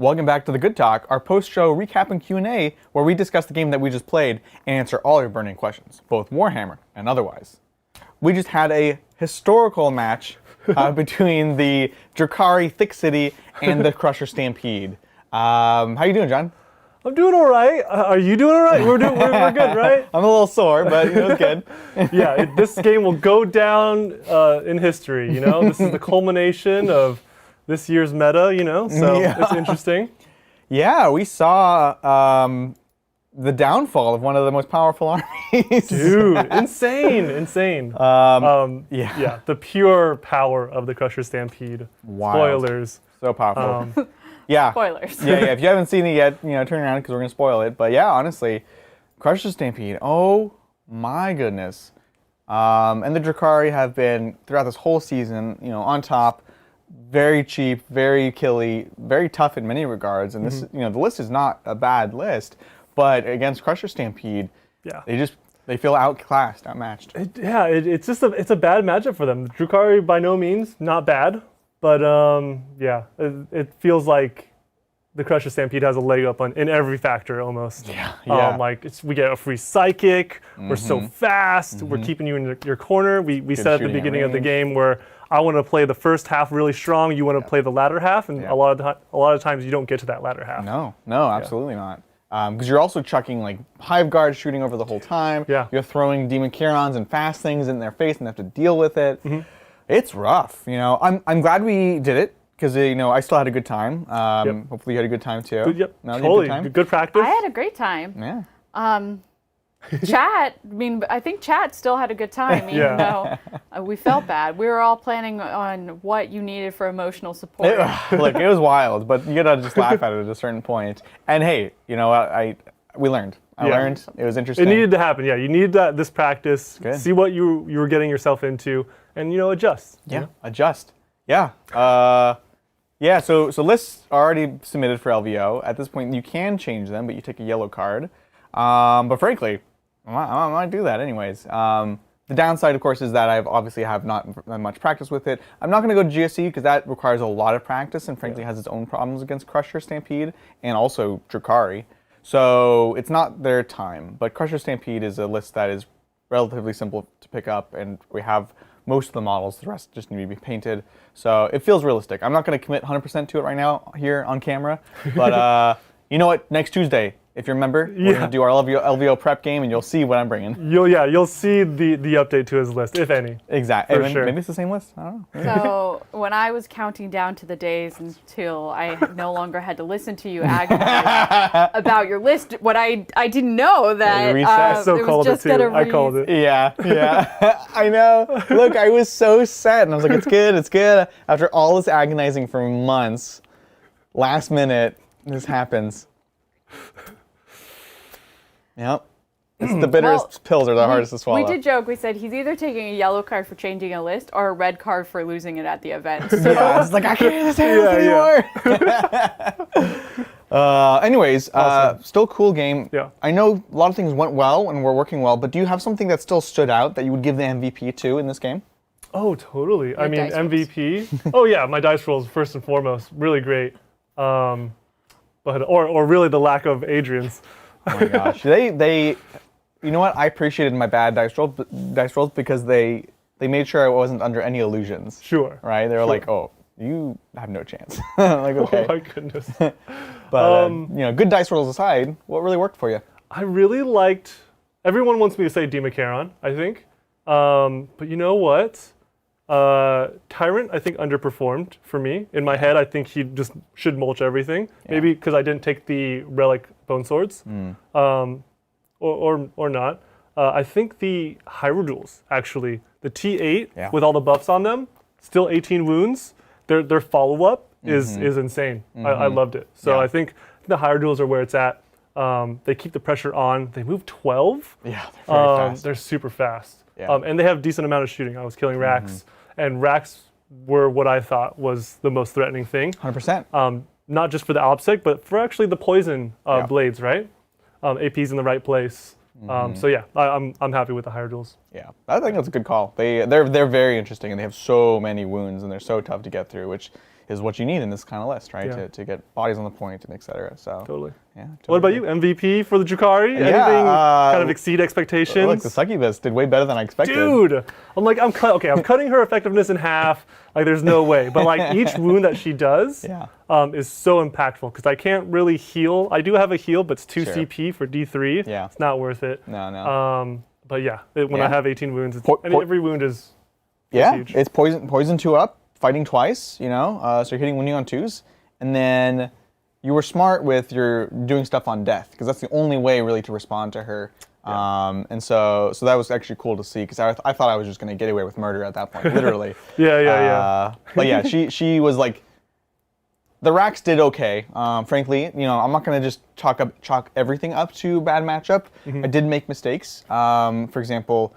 Welcome back to the Good Talk, our post-show recap and Q&A, where we discuss the game that we just played and answer all your burning questions, both Warhammer and otherwise. We just had a historical match between the Drukhari Thicc City and the Crusher Stampede. How you doing, John? I'm doing all right. Are you doing all right? We're good, right? I'm a little sore, but it was good. Yeah, this game will go down in history, you know? This is the culmination of this year's meta, you know? So it's interesting. Yeah, we saw the downfall of one of the most powerful armies. Dude, insane. Yeah, the pure power of the Crusher Stampede. Wild. Spoilers. So powerful. Yeah. Spoilers. Yeah. If you haven't seen it yet, turn around because we're going to spoil it. But yeah, honestly, Crusher Stampede, oh my goodness. And the Drukhari have been, throughout this whole season, on top, very cheap, very killy, very tough in many regards. And this, the list is not a bad list. But against Crusher Stampede, they feel outclassed, outmatched. It's a bad matchup for them. Drukhari by no means not bad, but it feels like the Crusher Stampede has a leg up in every factor almost. Yeah. We get a free psychic. We're so fast. We're keeping you in your corner. We said at the beginning of the game where I want to play the first half really strong. You want to play the latter half, and a lot of times you don't get to that latter half. No, absolutely not. Because you're also chucking like Hive Guards shooting over the whole time. Yeah. You're throwing Demon Chirons and fast things in their face and they have to deal with it. It's rough. I'm glad we did it because I still had a good time. Hopefully you had a good time too. Totally. Good practice. I had a great time. Yeah. Chat, I think chat still had a good time, even though we felt bad. We were all planning on what you needed for emotional support. Look, it was wild, but you gotta just laugh at it at a certain point. And hey, we learned. I learned. It was interesting. It needed to happen. Yeah, you needed this practice. Good. See what you were getting yourself into, and adjust. Adjust. Yeah. So lists are already submitted for LVO. At this point, you can change them, but you take a yellow card. But frankly, I might do that anyways. The downside, of course, is that I obviously have not much practice with it. I'm not going to go to GSC because that requires a lot of practice and frankly has its own problems against Crusher Stampede and also Drukhari. So it's not their time. But Crusher Stampede is a list that is relatively simple to pick up, and we have most of the models. The rest just need to be painted. So it feels realistic. I'm not going to commit 100% to it right now here on camera. But you know what? Next Tuesday, if you remember, we're going to do our LVO prep game, and you'll see what I'm bringing. You'll see the update to his list, if any. Exactly. Sure. Maybe it's the same list. I don't know. So when I was counting down to the days until I no longer had to listen to you agonize about your list, what I didn't know that I called it too. I called it. Yeah. I know. Look, I was so sad, and I was like, it's good. After all this agonizing for months, last minute, this happens. Yep. It's the bitterest pills are the hardest to swallow. We did joke. We said he's either taking a yellow card for changing a list or a red card for losing it at the event. So. I was like, I can't do this anymore. Anyways, awesome. Still cool game. Yeah. I know a lot of things went well and were working well, but do you have something that still stood out that you would give the MVP to in this game? Oh, totally. I mean, dice MVP. Oh yeah, my dice rolls first and foremost, really great. But or really the lack of Adrian's. Oh my gosh, they, you know what? I appreciated my bad dice rolls because they made sure I wasn't under any illusions. Sure. Right? They were like, oh, you have no chance. Like, okay. Oh my goodness. But good dice rolls aside, what really worked for you? I really liked. Everyone wants me to say Demacaron, I think. But you know what? Tyrant, I think, underperformed for me. In my head, I think he just should mulch everything. Yeah. Maybe because I didn't take the relic bone swords, or not. I think the Hyrule actually, the T8 with all the buffs on them, still 18 wounds. Their follow up is insane. I loved it. So I think the Hyrule are where it's at. They keep the pressure on. They move 12. Yeah, they're very fast. They're super fast. Yeah. And they have a decent amount of shooting. I was killing racks. And racks were what I thought was the most threatening thing. 100%. Not just for the opsec, but for actually the poison blades, right? AP's in the right place. So yeah, I'm happy with the higher duels. Yeah, I think that's a good call. They're very interesting, and they have so many wounds, and they're so tough to get through, which is what you need in this kind of list, right? Yeah. To get bodies on the point and etc. So Totally. yeah. Totally. What about you? MVP for the Drukhari? Yeah, Anything kind of exceed expectations? Look, the succubus did way better than I expected. Dude, I'm cutting her effectiveness in half. Like, there's no way. But like each wound that she does is so impactful because I can't really heal. I do have a heal, but it's 2 CP for D3. Yeah. It's not worth it. No. But yeah, when I have 18 wounds, every wound is huge. It's poison 2 up, fighting twice, you know, so you're hitting winning on 2s. And then you were smart with your doing stuff on death because that's the only way really to respond to her. Yeah. And so that was actually cool to see because I thought I was just going to get away with murder at that point, literally. Yeah. But yeah, she was like, the racks did okay. Frankly, you know, I'm not going to just chalk everything up to bad matchup. I did make mistakes. For example,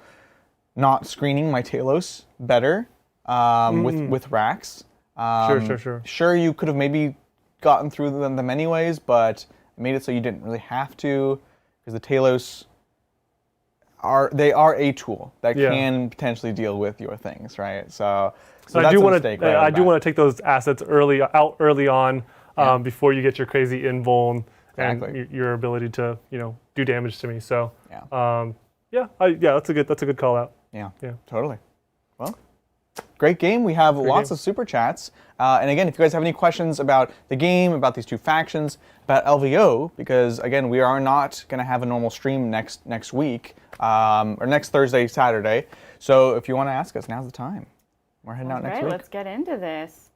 not screening my Talos better with racks. Sure. Sure, you could have maybe gotten through them anyways, but made it so you didn't really have to because the Talos are a tool that can potentially deal with your things, right? So I do want to take those assets early on before you get your crazy invuln and your ability to do damage to me. So that's a good call out. Yeah, totally. Well, great game. We have lots of super chats. And again, if you guys have any questions about the game, about these two factions, about LVO, because again, we are not going to have a normal stream next week, or next Thursday, Saturday. So if you want to ask us, now's the time. We're heading out next week. Let's get into this.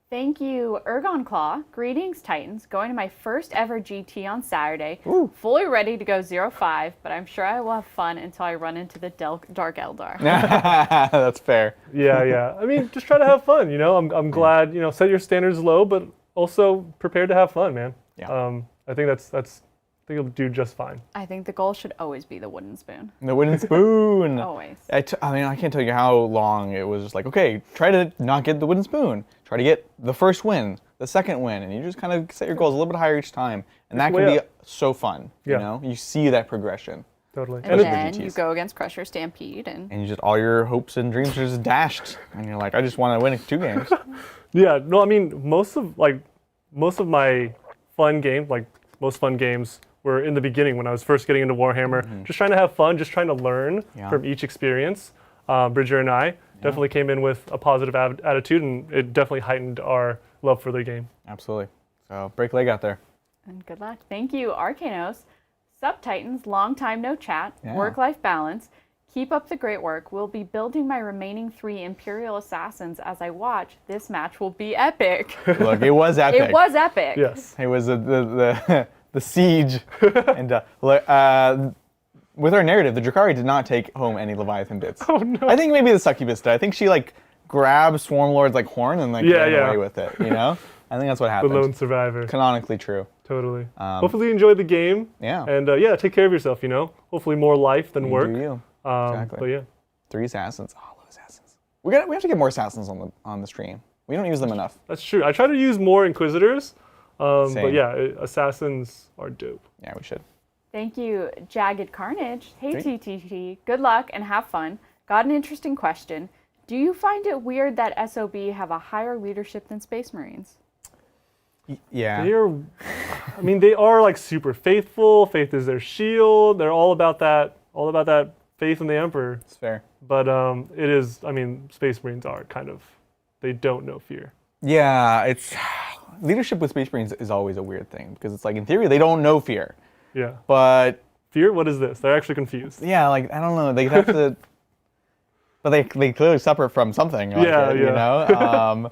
Thank you, Ergon Claw. Greetings, Titans. Going to my first ever GT on Saturday. Ooh. Fully ready to go 0-5, but I'm sure I will have fun until I run into the Dark Eldar. That's fair. Yeah. I mean, just try to have fun. I'm glad. Set your standards low, but also prepared to have fun, man. Yeah. I think I think you'll do just fine. I think the goal should always be the wooden spoon. The wooden spoon. Always. I mean, I can't tell you how long it was just like, okay, try to not get the wooden spoon. Try to get the first win, the second win, and you just kind of set your goals a little bit higher each time. And that can be so fun, you know? You see that progression. Totally. And then you go against Crusher Stampede. And you just, all your hopes and dreams are just dashed. And you're like, I just want to win 2 games. Yeah, no, I mean, most of my fun games were in the beginning when I was first getting into Warhammer, just trying to have fun, just trying to learn from each experience. Bridger and I definitely came in with a positive attitude, and it definitely heightened our love for the game. Absolutely. So break a leg out there. And good luck. Thank you, Arcanos. Sup Titans, long time no chat, work-life balance. Keep up the great work. We'll be building my remaining 3 Imperial Assassins as I watch. This match will be epic. Look, it was epic. It was epic. Yes. It was the siege. And with our narrative, the Drukhari did not take home any Leviathan bits. Oh, no. I think maybe the succubus did. I think she grabbed Swarmlord's horn and ran away with it, you know? I think that's what happened. The lone survivor. Canonically true. Totally. Hopefully you enjoyed the game. Yeah. And take care of yourself, Hopefully more life than work. Do you. Exactly. But yeah. 3 assassins. Oh, I love assassins. We have to get more assassins on the stream. We don't use them enough. That's true. I try to use more Inquisitors. Same. But yeah, assassins are dope. Yeah, we should. Thank you, Jagged Carnage. Hey, TTT. Good luck and have fun. Got an interesting question. Do you find it weird that SOB have a higher leadership than Space Marines? Yeah. They are super faithful. Faith is their shield. They're all about that faith in the Emperor. It's fair. But it is, Space Marines are they don't know fear. Yeah, leadership with Space Marines is always a weird thing because it's in theory they don't know fear. Yeah. But fear? What is this? They're actually confused. Yeah, I don't know. They have to, but they clearly suffer from something. You know.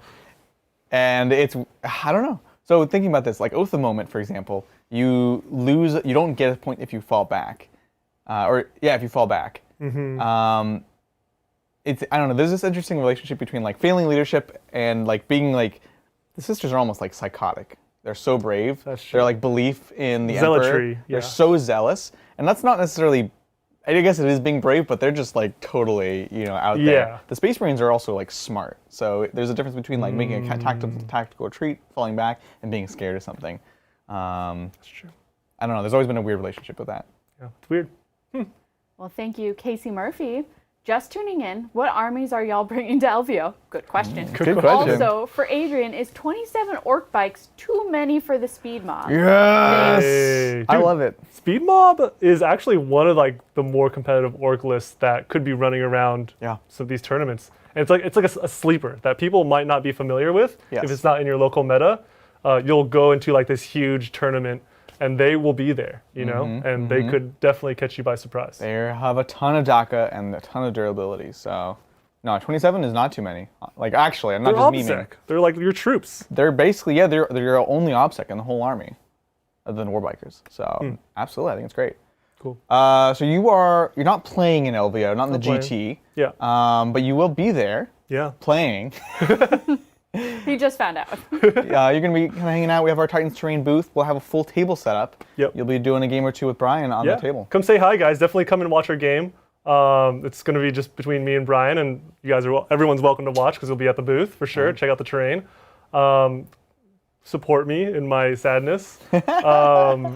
And it's, I don't know. So thinking about this, Oath of Moment, for example, you don't get a point if you fall back, if you fall back. Mm-hmm. I don't know. There's this interesting relationship between failing leadership and being the sisters are almost psychotic. They're so brave. That's true. Their Belief in the Zealotry, Emperor. They're so zealous, and that's not necessarily. I guess it is being brave, but they're just totally out there. The Space Marines are also smart. So there's a difference between making a tactical retreat, falling back, and being scared of something. That's true. I don't know. There's always been a weird relationship with that. Yeah, it's weird. Well, thank you, Casey Murphy. Just tuning in, what armies are y'all bringing to LVO? Good question. Good question. Also, for Adrian, is 27 orc bikes too many for the speed mob? Yes! Hey, I dude, love it. Speed Mob is actually one of like the more competitive orc lists that could be running around some of these tournaments. And it's like a sleeper that people might not be familiar with if it's not in your local meta. You'll go into like this huge tournament and they will be there, you know, and they could definitely catch you by surprise. They have a ton of DACA and a ton of durability, so no, 27 is not too many. Like actually, I'm not just memeing. They're like your troops. They're basically they're your only OBSEC in the whole army, other than Warbikers. So absolutely, I think it's great. Cool. So you're not playing in LVO, not in the GT. Yeah. But you will be there. Yeah. Playing. He just found out. You're gonna be kind of hanging out. We have our Titans Terrain booth. We'll have a full table set up. Yep. You'll be doing a game or two with Brian on the table. Come say hi, guys. Definitely come and watch our game. It's going to be just between me and Brian, and you guys everyone's welcome to watch because we'll be at the booth for sure. Check out the terrain. Support me in my sadness. I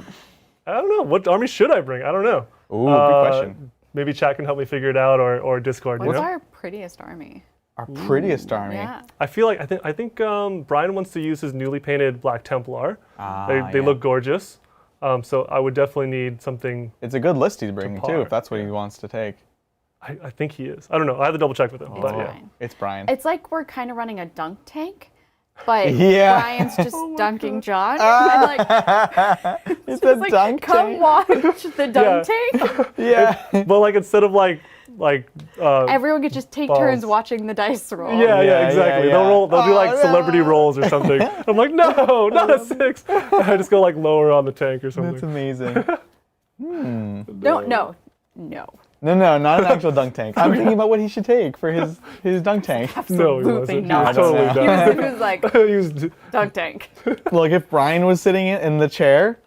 don't know. What army should I bring? I don't know. Ooh, good question. Maybe chat can help me figure it out, or Discord. What's you know? our prettiest army? Our prettiest army. Yeah. I feel like I think Brian wants to use his newly painted Black Templar. They look gorgeous. So I would definitely need something. It's a good list he's bringing too, if that's what he wants to take. I think he is. I don't know. I have to double check with him. It's But Brian. It's Brian. It's like we're kind of running a dunk tank, but Yeah. Brian's just dunking John. And like, It's it's like, dunk come tank. watch the dunk tank. Yeah. but like instead of like Everyone could just take balls. turns watching the dice roll. Yeah, Yeah, exactly. yeah, yeah. They'll do like Oh, celebrity no. rolls or something. I'm like, no, not a 6. I just go like lower on the tank or something. That's amazing. No. No, not an actual dunk tank. I'm thinking about what he should take for his dunk tank. No, he Absolutely wasn't. He not. was totally I don't done. He was like, He was dunk tank. Look, if Brian was sitting in the chair,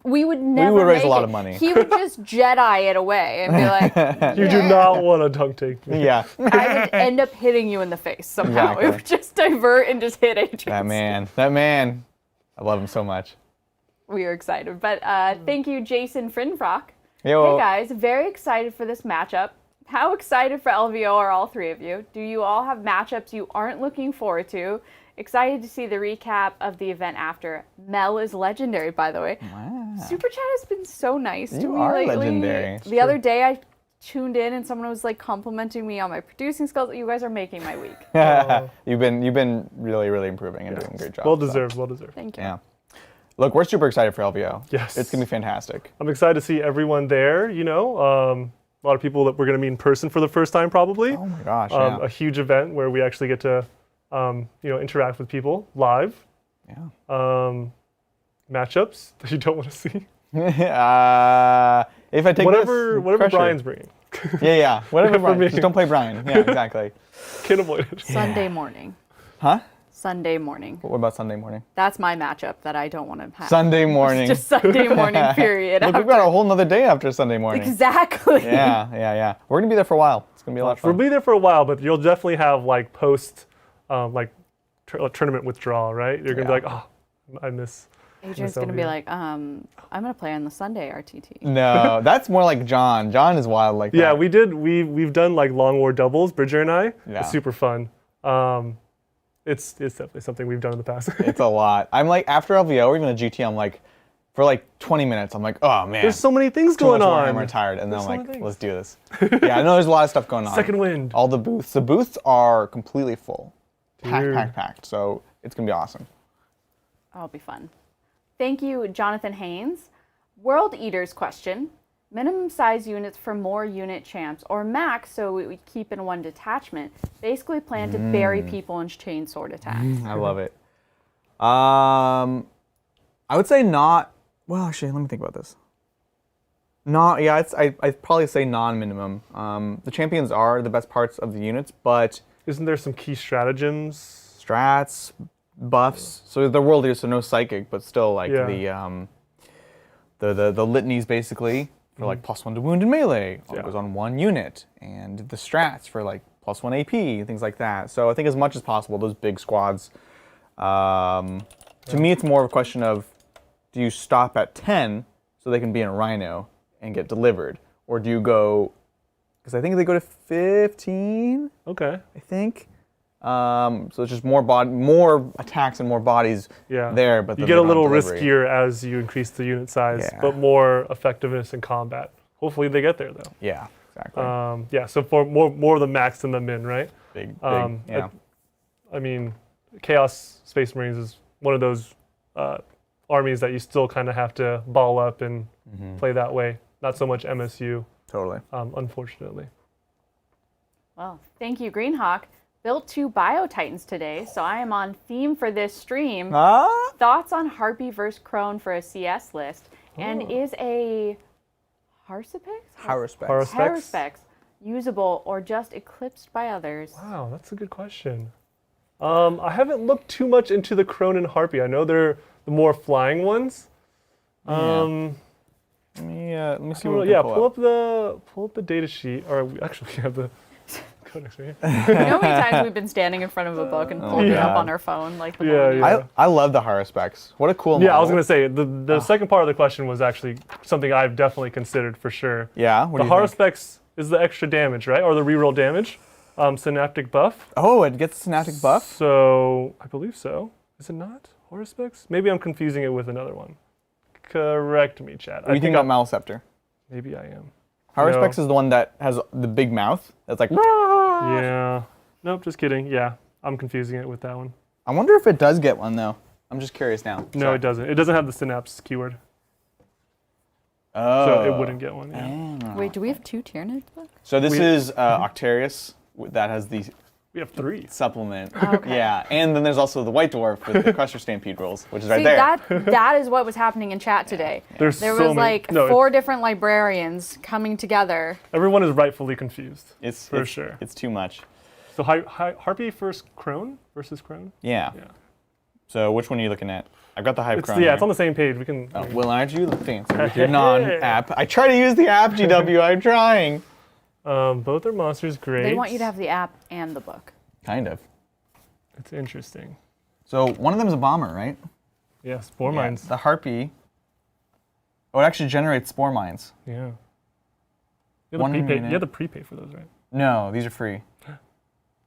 We would never would raise make a lot it. of money. He would just Jedi it away and be like, You do not want to dunk tank me. yeah. I would end up hitting you in the face somehow. Exactly. It would just divert and just hit Adrian. That man. I love him so much. We are excited. But thank you, Jason Frinfrock. Yo. Hey guys, very excited for this matchup. How excited for LVO are all three of you? Do you all have matchups you aren't looking forward to? Excited to see the recap of the event after. Mel is legendary, by the way. Wow. Super Chat has been so nice to You me are lately. legendary. It's The other day I tuned in and someone was like complimenting me on my producing skills. You guys are making my week. You've been really, really improving and doing a great job. Well so. deserved, well deserved. Thank you. Yeah. Look, we're super excited for LVO. Yes. It's going to be fantastic. I'm excited to see everyone there, you know. A lot of people that we're going to meet in person for the first time probably. Oh my gosh, yeah. A huge event where we actually get to, interact with people live. Yeah. Matchups that you don't want to see. If I take Whatever pressure. Brian's bringing. Yeah. Whatever For Brian. me. Just don't play Brian. Yeah, exactly. Can't avoid it. Sunday morning. Huh? Sunday morning. What about Sunday morning? That's my matchup that I don't want to have. Sunday morning. Just Sunday morning, period. Look, we've got a whole nother day after Sunday morning. Exactly. Yeah. We're going to be there for a while. It's going to be a lot of We'll fun. be there for a while, but you'll definitely have like post, tournament withdrawal, right? You're gonna be like, oh, I miss. Adrian's going to be like, I'm going to play on the Sunday RTT. No, that's more like John. John is wild like that. Yeah, we've done like long war doubles, Bridger and I. Yeah. It's super fun. It's definitely something we've done in the past. It's a lot. I'm like, after LVO or even a GT, I'm like, for like 20 minutes, I'm like, oh man. There's so many things too going much on. I'm retired. And then There's I'm so like, many let's do this. Yeah, I know there's a lot of stuff going on. Second wind. All the booths. The booths are completely full. Dude. Packed. So it's going to be awesome. That'll be fun. Thank you, Jonathan Haynes. World Eaters question. Minimum size units for more unit champs, or max so we keep in one detachment. Basically plan to bury people in chain sword attacks. I love it. I would say not. Well, actually, let me think about this. I'd probably say non-minimum. The champions are the best parts of the units, but Isn't there some key stratagems? strats, buffs. So the world is so no psychic, but still like Yeah. the litanies basically for like +1 to wound and melee all Yeah. goes on one unit, and the strats for like +1 AP things like that. So I think as much as possible those big squads. To me, it's more of a question of, do you stop at 10 so they can be in a Rhino and get delivered, or do you go? because I think they go to 15. Okay. I think. So it's just more attacks and more bodies there. But you get a little riskier as you increase the unit size, but more effectiveness in combat. Hopefully they get there though. Yeah, exactly. So for more of the max than the min, right? Big, yeah. I mean, Chaos Space Marines is one of those armies that you still kind of have to ball up and play that way. Not so much MSU. Totally. Unfortunately. Well, thank you, Greenhawk. Built 2 Bio Titans today, so I am on theme for this stream. Thoughts on Harpy versus Crone for a CS list, and is a Haruspex usable or just eclipsed by others? Wow, that's a good question. I haven't looked too much into the Crone and Harpy. I know they're the more flying ones. Let me see what we can pull up the data sheet, or we actually have the codex right here. You know how many times we've been standing in front of a book and pulling it up on our phone? Like I love the Haruspecs. What a cool model. Yeah, I was going to say, the second part of the question was actually something I've definitely considered for sure. Yeah? The Haruspecs is the extra damage, right? Or the reroll damage. Synaptic buff. Oh, it gets a synaptic buff? So, I believe so. Is it not? Haruspecs? Maybe I'm confusing it with another one. Correct me, chat. What do you think about Maleceptor? Maybe I am. Haruspecs is the one that has the big mouth. That's like... Yeah. Nope, just kidding. Yeah, I'm confusing it with that one. I wonder if it does get one, though. I'm just curious now. No, it doesn't. It doesn't have the synapse keyword. Oh. So it wouldn't get one, yeah. Wait, do we have 2 Tyranids books? So this is Octarius that has the... We have 3. Supplement. Okay. Yeah, and then there's also the White Dwarf with the Crusher Stampede rules, which is right See, there. that is what was happening in chat today. There was like 4 different librarians coming together. Everyone is rightfully confused. It's sure. It's too much. So Harpy versus Crone? Yeah. So which one are you looking at? I've got the Hive Crone. Yeah, it's on the same page. We can. Oh, well, aren't you fancy with your non-app? I try to use the app, GW. I'm trying. Both are monsters. Great. They want you to have the app and the book. Kind of. It's interesting. So one of them is a bomber, right? Yeah, spore mines. The Harpy. Oh, it actually generates spore mines. Yeah. You have to prepay for those, right? No, these are free.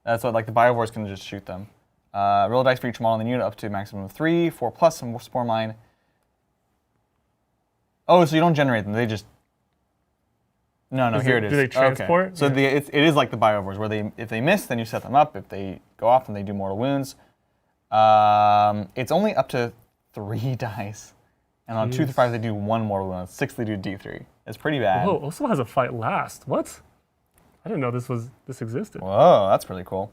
That's what, like, the Biovores can just shoot them. Roll a dice for each model in the unit up to a maximum of 3, 4 plus, and spore mine. Oh, so you don't generate them, they just... No, here it is. Do they transport? Okay. So it is like the Biovores, where if they miss, then you set them up. If they go off, then they do mortal wounds. It's only up to 3 dice. And on 2 through 5, they do 1 mortal wound. On 6, they do D3. It's pretty bad. Whoa, also has a fight last. What? I didn't know this existed. Whoa, that's pretty cool.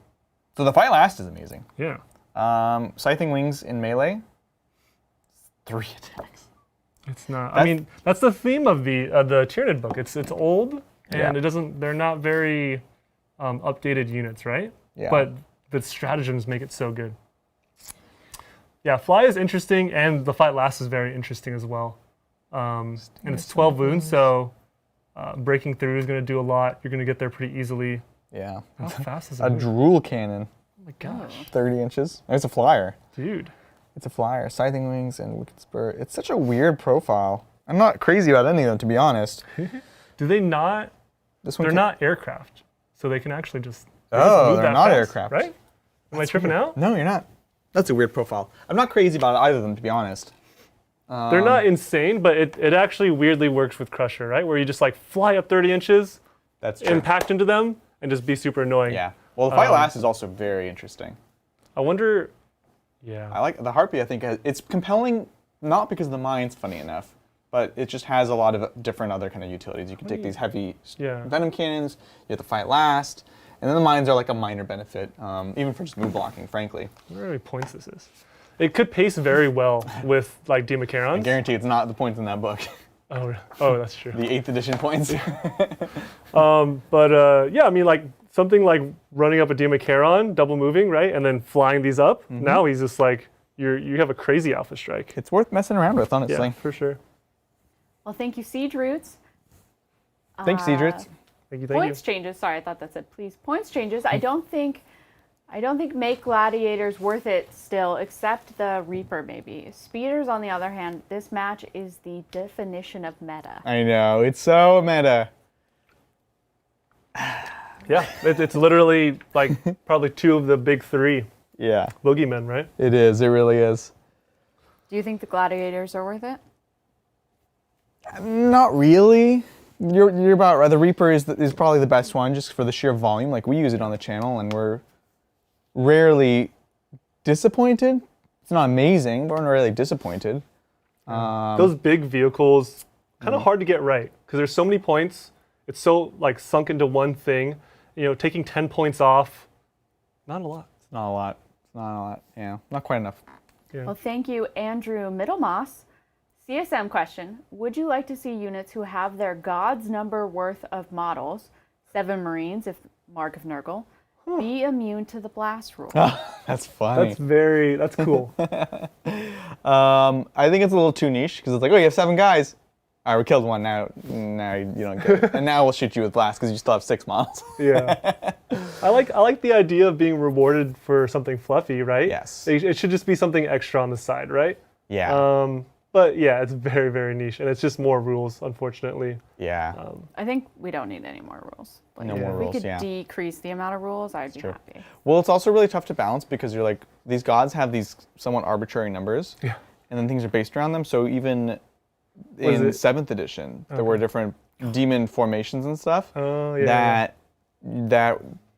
So the fight last is amazing. Yeah. Scything Wings in melee, 3 attacks. It's not. I mean, that's the theme of the Tyranid book. It's old and it doesn't. They're not very updated units, right? Yeah. But the stratagems make it so good. Yeah, fly is interesting, and the fight last is very interesting as well. And it's 12 wounds, so breaking through is going to do a lot. You're going to get there pretty easily. Yeah. How fast is it? A drool cannon. Oh my gosh. 30 inches. It's a flyer. Dude. It's a flyer. Scything Wings and Wicked Spur. It's such a weird profile. I'm not crazy about any of them, to be honest. Do they not? This one they're not aircraft, so they can actually just. They're not fast, aircraft. Right? Am I tripping out? No, you're not. That's a weird profile. I'm not crazy about either of them, to be honest. They're not insane, but it actually weirdly works with Crusher, right? Where you just like fly up 30 inches, that's true. Impact into them, and just be super annoying. Yeah. Well, the fight last is also very interesting. I wonder. Yeah. I like the Harpy. I think it's compelling, not because the mine's funny enough, but it just has a lot of different other kind of utilities. You can take these heavy venom cannons. You have to fight last, and then the mines are like a minor benefit, even for just move blocking, frankly. I wonder how many points this is. It could pace very well with like Demacarons. I guarantee it's not the points in that book. Oh, that's true. The 8th edition points. Yeah, I mean, like something like running up a Demacaron, double moving, right, and then flying these up. Mm-hmm. Now he's just like you have a crazy alpha strike. It's worth messing around with, honestly. Yeah, for sure. Well, thank you, Siege Roots. Thanks, Siege Roots. Thank you. Points changes. Sorry, I thought that said please. Points changes. I don't think make gladiators worth it still, except the Reaper maybe. Speeders, on the other hand, this match is the definition of meta. I know, it's so meta. Yeah, it's literally like probably 2 of the big 3 boogeymen, right? It is. It really is. Do you think the gladiators are worth it? Not really. You're about right. The Reaper is probably the best one just for the sheer volume. Like we use it on the channel and we're rarely disappointed. It's not amazing, but we're rarely disappointed. Those big vehicles, kind of hard to get right because there's so many points. It's so like sunk into one thing. You know, taking 10 points off, not a lot. It's not a lot. It's not a lot. Yeah, not quite enough. Yeah. Well, thank you, Andrew Middlemoss. CSM question: would you like to see units who have their god's number worth of models, 7 Marines, if Mark of Nurgle, be immune to the blast rule? That's funny. That's cool. I think it's a little too niche because it's like, oh, you have 7 guys. All right, we killed one. Now you don't get it. And now we'll shoot you with blast because you still have 6 models. Yeah. I like the idea of being rewarded for something fluffy, right? Yes. It should just be something extra on the side, right? Yeah. But yeah, it's very, very niche, and it's just more rules, unfortunately. Yeah. I think we don't need any more rules. Like, No more if rules, we could yeah. decrease the amount of rules, I'd be true. happy. Well, it's also really tough to balance because you're like, these gods have these somewhat arbitrary numbers. Yeah. And then things are based around them. So even in 7th edition, there were different demon formations and stuff that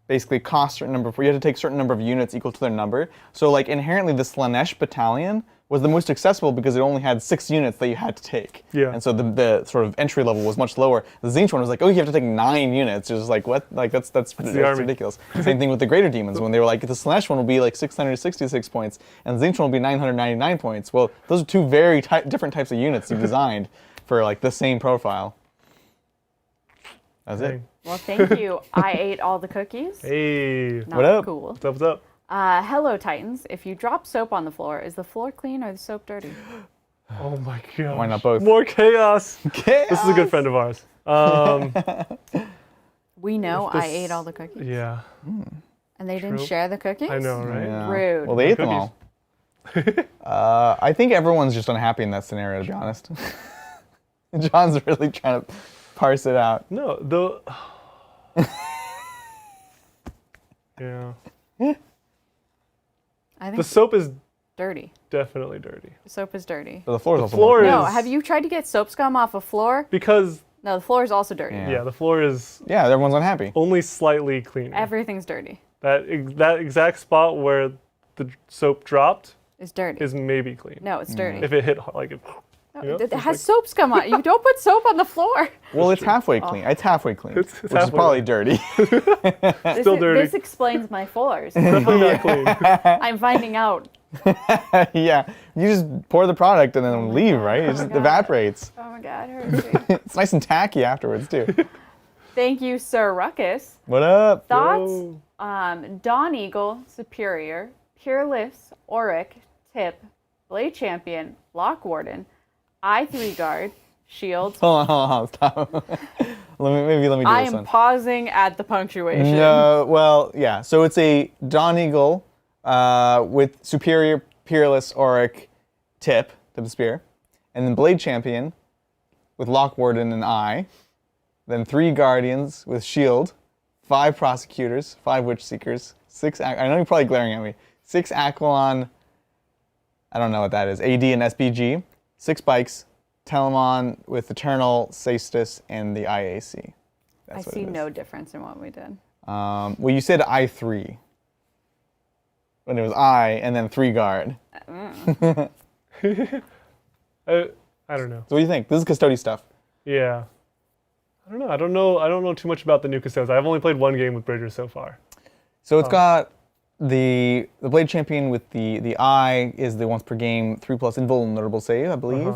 basically cost a certain number. You had to take a certain number of units equal to their number. So like inherently the Slanesh battalion was the most accessible because it only had 6 units that you had to take. Yeah. And so the sort of entry level was much lower. The Tzeentch one was like, oh, you have to take 9 units. It was like, what? Like that's ridiculous. Same thing with the Greater Demons when they were like, the Slanesh one will be like 666 points and the Tzeentch one will be 999 points. Well, those are 2 very different types of units you designed for like the same profile. That's it. Well, thank you. I ate all the cookies. Hey. Not What up? cool. What's up? Hello, Titans. If you drop soap on the floor, is the floor clean or the soap dirty? Oh my god. Why not both? More chaos. Chaos. This is a good friend of ours. We know I ate all the cookies. Yeah. And they didn't True. share the cookies? I know, right? Yeah. Rude. Well, they ate them Cookies. all. I think everyone's just unhappy in that scenario, to be honest. John's really trying to parse it out. No, yeah. I think The soap is dirty. definitely dirty. The soap is dirty. But the floor is also floor No, is- have you tried to get soap scum off a floor? Because, No, the floor is also dirty. Yeah. the floor is Yeah, everyone's unhappy. only slightly cleaner. Everything's dirty. That exact spot where the soap dropped It's dirty. is maybe clean. No, it's dirty. If it hit, like, No, you know, it it's has like- soap scum on it. You don't put soap on the floor. Well, it's halfway clean. It's halfway clean, It's which is halfway probably dirty. Still dirty. This explains my floors. definitely not clean. I'm finding out. Yeah, you just pour the product and then leave, right? It just God. evaporates. Oh my god, it hurts me. It's nice and tacky afterwards too. Thank you, Sir Ruckus. What up? Thoughts? Yo. Dawn Eagle, Superior, Peerless, Auric, Tip, Blade Champion, Lock Warden, I3 Guard, Shield. Hold on, stop. let me do I this am one. pausing at the punctuation. No, well, yeah. So it's a Dawn Eagle with Superior, Peerless, Auric, Tip the Spear, and then Blade Champion with Lock Warden and Eye. Then 3 Guardians with Shield, 5 Prosecutors, 5 Witch Seekers, 6. I know you're probably glaring at me. 6 Aquilon. I don't know what that is. AD and SBG. 6 Bikes. Telemon with Eternal, Cestus, and the IAC. I That's what see it is. no difference in what we did. Well, you said I3. When it was I and then 3 Guard. I don't know. So what do you think? This is Custody stuff. Yeah. I don't know too much about the new Custodes. I've only played 1 game with Bridger so far. So it's got the Blade Champion with the eye is the once per game 3+ invulnerable save, I believe.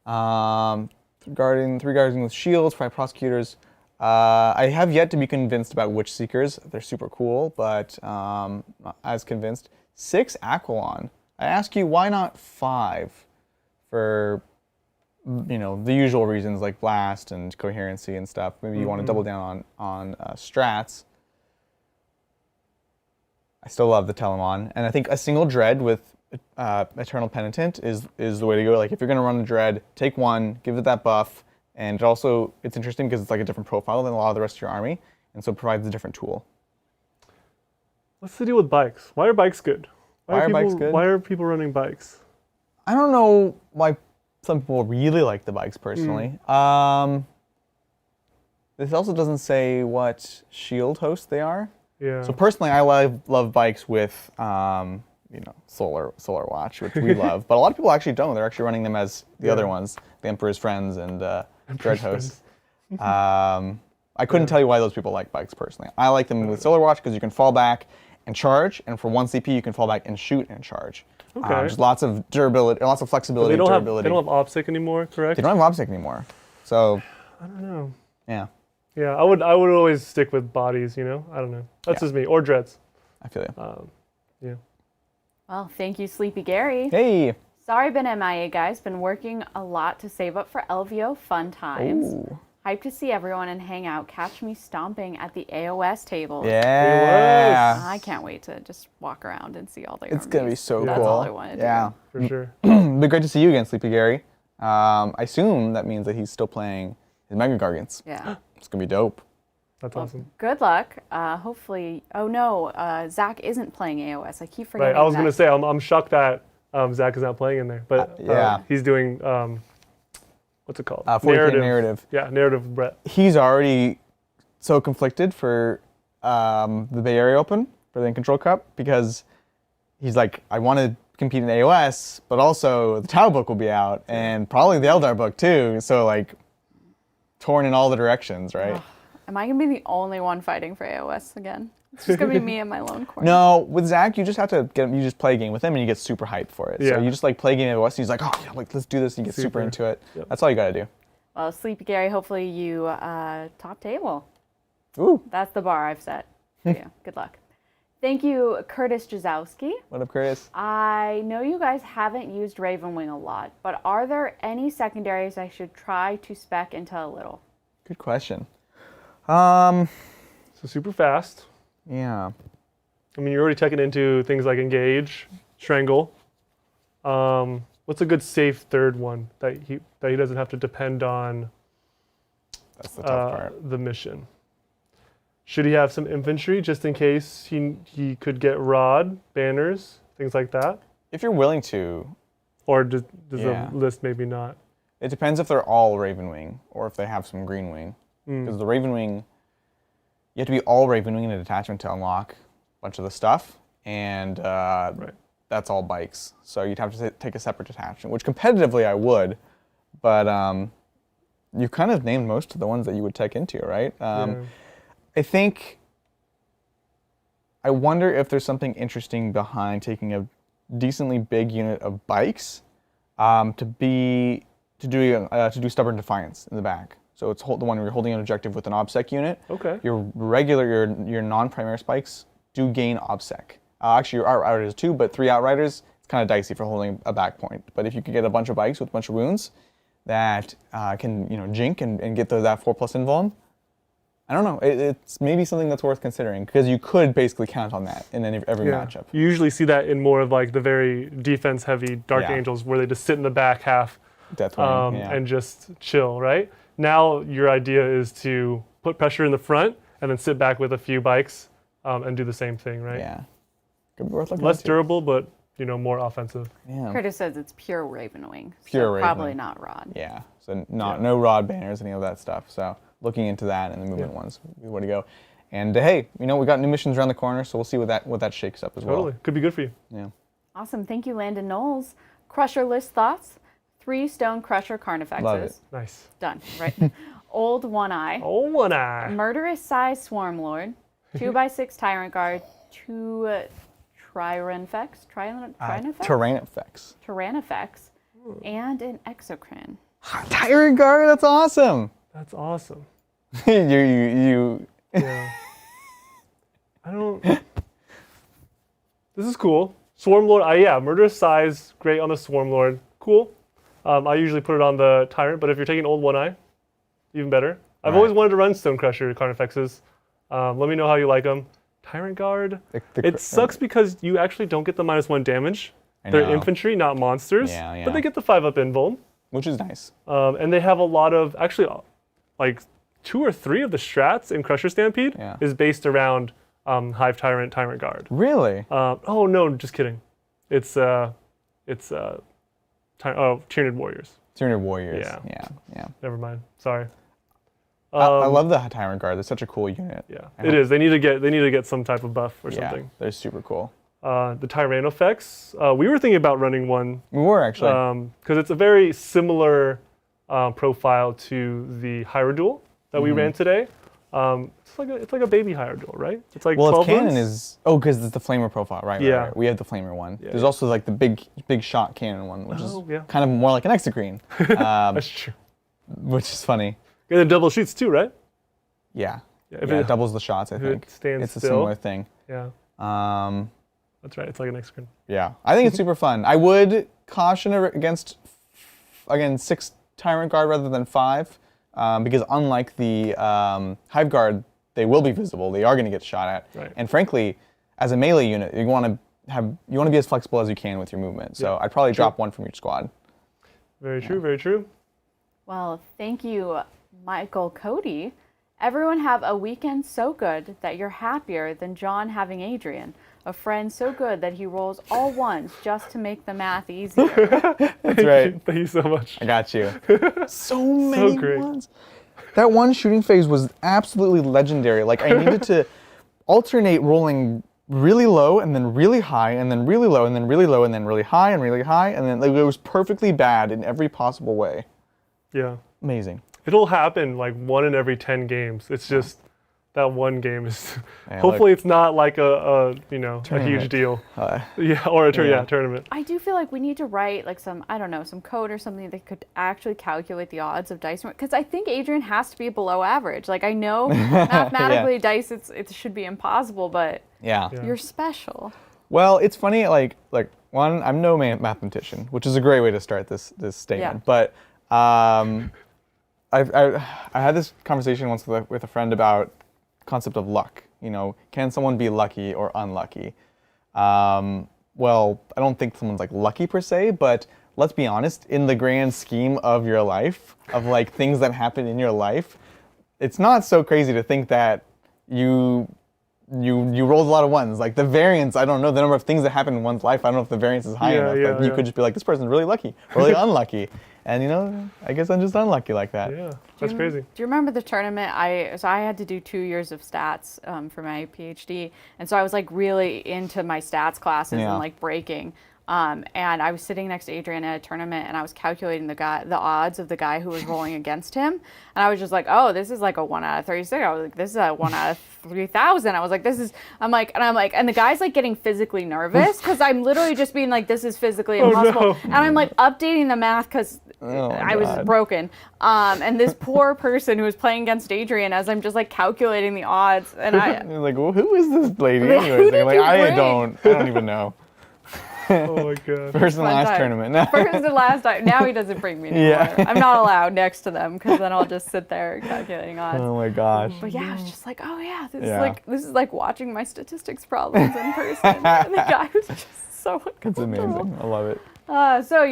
3 Guardian with shields, 5 Prosecutors. I have yet to be convinced about Witch Seekers. They're super cool, but not as convinced. 6 Aquilon. I ask you, why not 5 for, you know, the usual reasons like blast and coherency and stuff. Maybe you want to double down on strats. I still love the Telemon, and I think a single Dread with Eternal Penitent is the way to go. Like if you're gonna run a Dread, take 1, give it that buff, and it's interesting because it's like a different profile than a lot of the rest of your army. and so it provides a different tool. What's the deal with bikes? Why are bikes good? Why are bikes good? Why are people running bikes? I don't know why some people really like the bikes personally. This also doesn't say what shield host they are. Yeah. So personally, I love bikes with solar watch, which we love. But a lot of people actually don't. They're actually running them as the other ones, the Emperor's Friends and Dread Host. I couldn't tell you why those people like bikes personally. I like them with solar watch because you can fall back and charge, and for 1 CP you can fall back and shoot and charge. Okay. Just lots of durability, lots of flexibility, they don't durability. They don't have OPSEC anymore, correct? They don't have OPSEC anymore. So I don't know. yeah. Yeah, I would always stick with bodies, I don't know. That's just me. Or dreads. I feel you. Yeah. Well, thank you, Sleepy Gary. Hey. Sorry, been MIA, guys. Been working a lot to save up for LVO fun times. Ooh. Hyped to see everyone and hang out. Catch me stomping at the AOS table. Yeah. I can't wait to just walk around and see all the It's going to be so cool. That's all I want to do. Yeah. For sure. It'd be great to see you again, Sleepy Gary. I assume that means that he's still playing his Mega Gargants. Yeah. It's going to be dope. That's awesome. Good luck. Hopefully, oh no, Zach isn't playing AOS. I keep forgetting Right, I was that. going to say, I'm shocked that Zach is not playing in there. But he's doing, what's it called? 40K narrative. Yeah, narrative Brett. He's already so conflicted for the Bay Area Open, for the Control Cup, because he's like, I want to compete in AOS, but also the Tau book will be out, and probably the Eldar book too. So like, torn in all the directions, right? Am I going to be the only one fighting for AOS again? It's just going to be me in my lone corner. No, with Zach, you just have to you just play a game with him and you get super hyped for it. Yeah. So you just like play a game of AOS and he's like, oh yeah, like let's do this, and you get super into it. Yep. That's all you got to do. Well, Sleepy Gary, hopefully you top table. Ooh. That's the bar I've set for you. Good luck. Thank you, Curtis Jazowski. What up, Curtis? I know you guys haven't used Ravenwing a lot, but are there any secondaries I should try to spec into a little? Good question. So super fast. Yeah. I mean, you're already checking into things like Engage, Strangle. What's a good safe third one that he doesn't have to depend on? That's the tough part. The mission. Should he have some infantry just in case he could get rod, banners, things like that? If you're willing to. Or does the list maybe not? It depends if they're all Ravenwing or if they have some Greenwing. Because the Ravenwing, you have to be all Ravenwing in a detachment to unlock a bunch of the stuff, and that's all bikes. So you'd have to take a separate detachment, which competitively I would, but you kind of named most of the ones that you would tech into, right? I think, I wonder if there's something interesting behind taking a decently big unit of bikes to do Stubborn Defiance in the back. So it's the one where you're holding an objective with an OBSEC unit. Okay. Your non-primary spikes do gain OBSEC. Actually, your Outriders too, but 3 Outriders, it's kind of dicey for holding a back point. But if you can get a bunch of bikes with a bunch of wounds that can jink and get that 4+ invuln, I don't know. It's maybe something that's worth considering because you could basically count on that in every matchup. You usually see that in more of like the very defense-heavy Dark Angels where they just sit in the back half and just chill, right? Now your idea is to put pressure in the front and then sit back with a few bikes and do the same thing, right? Yeah. Could be worth looking Less into. durable, but more offensive. Yeah. Curtis says it's pure Ravenwing. Pure so Ravenwing. Probably not Rod. Yeah. So no rod banners, any of that stuff. So looking into that and the movement ones would be the way to go. And hey, we got new missions around the corner, so we'll see what that shakes up as well. Totally. Could be good for you. Yeah. Awesome. Thank you, Landon Knowles. Crusher list thoughts. 3 Stone Crusher Carnifexes. Love it. Nice. Done. Right. Old One Eye. Oh, One Eye. Murderous Size Swarm Lord. 2x6 Tyrant Guard. 2 Tyrannifex. Tyrannifex. And an Exocrine. Tyrant Guard, that's awesome. That's awesome. you. Yeah. I don't. This is cool. Swarm Lord. Murderous Size. Great on the Swarm Lord. Cool. I usually put it on the Tyrant, but if you're taking Old One Eye, even better. I've always wanted to run Stone Crusher Carnifexes. Let me know how you like them. Tyrant Guard. It sucks because you actually don't get the -1 damage. They're infantry, not monsters. Yeah. But they get the 5+ invuln. Which is nice. And they have a lot of, actually, like 2 or 3 of the strats in Crusher Stampede is based around Hive Tyrant, Tyrant Guard. Really? Oh no, just kidding. It's Tyranid Warriors. Tyranid Warriors. Yeah. Never mind. Sorry. I love the Tyrant Guard. They're such a cool unit. Yeah, it is. They need to get some type of buff or something. They're super cool. The Tyrannofex, we were thinking about running one. We were actually. Because it's a very similar profile to the Hyrule that we ran today. It's like a baby Hyrule, right? It's like 12 its cannon runes? is because it's the flamer profile, right? Yeah. Right. We have the flamer one. Yeah, There's also like the big shot cannon one, which is kind of more like an Exocrine. That's true. Which is funny. And then double shoots too, right? Yeah. If it doubles the shots, I think. It stands it's a still. similar thing. Yeah. That's right. It's like an Exocrine. Yeah. I think it's super fun. I would caution against, again, 6 Tyrant Guard rather than 5, because unlike the Hive Guard, they will be visible. They are going to get shot at. Right. And frankly, as a melee unit, you want to be as flexible as you can with your movement. So I'd probably drop one from each squad. Very true. Very true. Well, thank you, Michael Cody. Everyone have a weekend so good that you're happier than John having Adrian. A friend so good that he rolls all ones just to make the math easier. That's right. Thank you so much. I got you. So many great. ones. That one shooting phase was absolutely legendary. Like I needed to alternate rolling really low and then really high and then really low and then really low and then really high and then like, it was perfectly bad in every possible way. Yeah. Amazing. It'll happen like 1 in every 10 games. It's just that one game is. Yeah, hopefully, it's not like a huge deal. Or a tournament. I do feel like we need to write like some code or something that could actually calculate the odds of dice, because I think Adrian has to be below average. Like I know mathematically dice it should be impossible, but you're special. Well, it's funny. Like one, I'm no mathematician, which is a great way to start this statement. But I had this conversation once with a friend about concept of luck. You know, can someone be lucky or unlucky? Well, I don't think someone's like lucky per se, but let's be honest, in the grand scheme of your life, of like things that happen in your life, it's not so crazy to think that you rolled a lot of ones. Like the variance, I don't know the number of things that happen in one's life. I don't know if the variance is high enough. You could just be like, this person's really lucky, really unlucky. And I guess I'm just unlucky like that. Yeah, that's crazy. Do you remember the tournament? I had to do 2 years of stats for my PhD, and so I was like really into my stats classes and like breaking. And I was sitting next to Adrian at a tournament, and I was calculating the odds of the guy who was rolling against him, and I was just like, oh, this is like a 1 out of 36. I was like, this is a 1 out of 3,000. I was like, and the guy's like getting physically nervous because I'm literally just being like, this is physically impossible, and I'm like updating the math because I was broken. And this poor person who was playing against Adrian, as I'm just like calculating the odds, and I was like, well, who is this lady? Like, Anyways, who did I don't even know. Oh my god. First and last tournament. First and last time. Now he doesn't bring me anymore. I'm not allowed next to them because then I'll just sit there calculating odds. Oh my gosh. But yeah, I was just like, oh yeah, this is like watching my statistics problems in person. And the guy was just so uncomfortable. It's amazing. I love it. So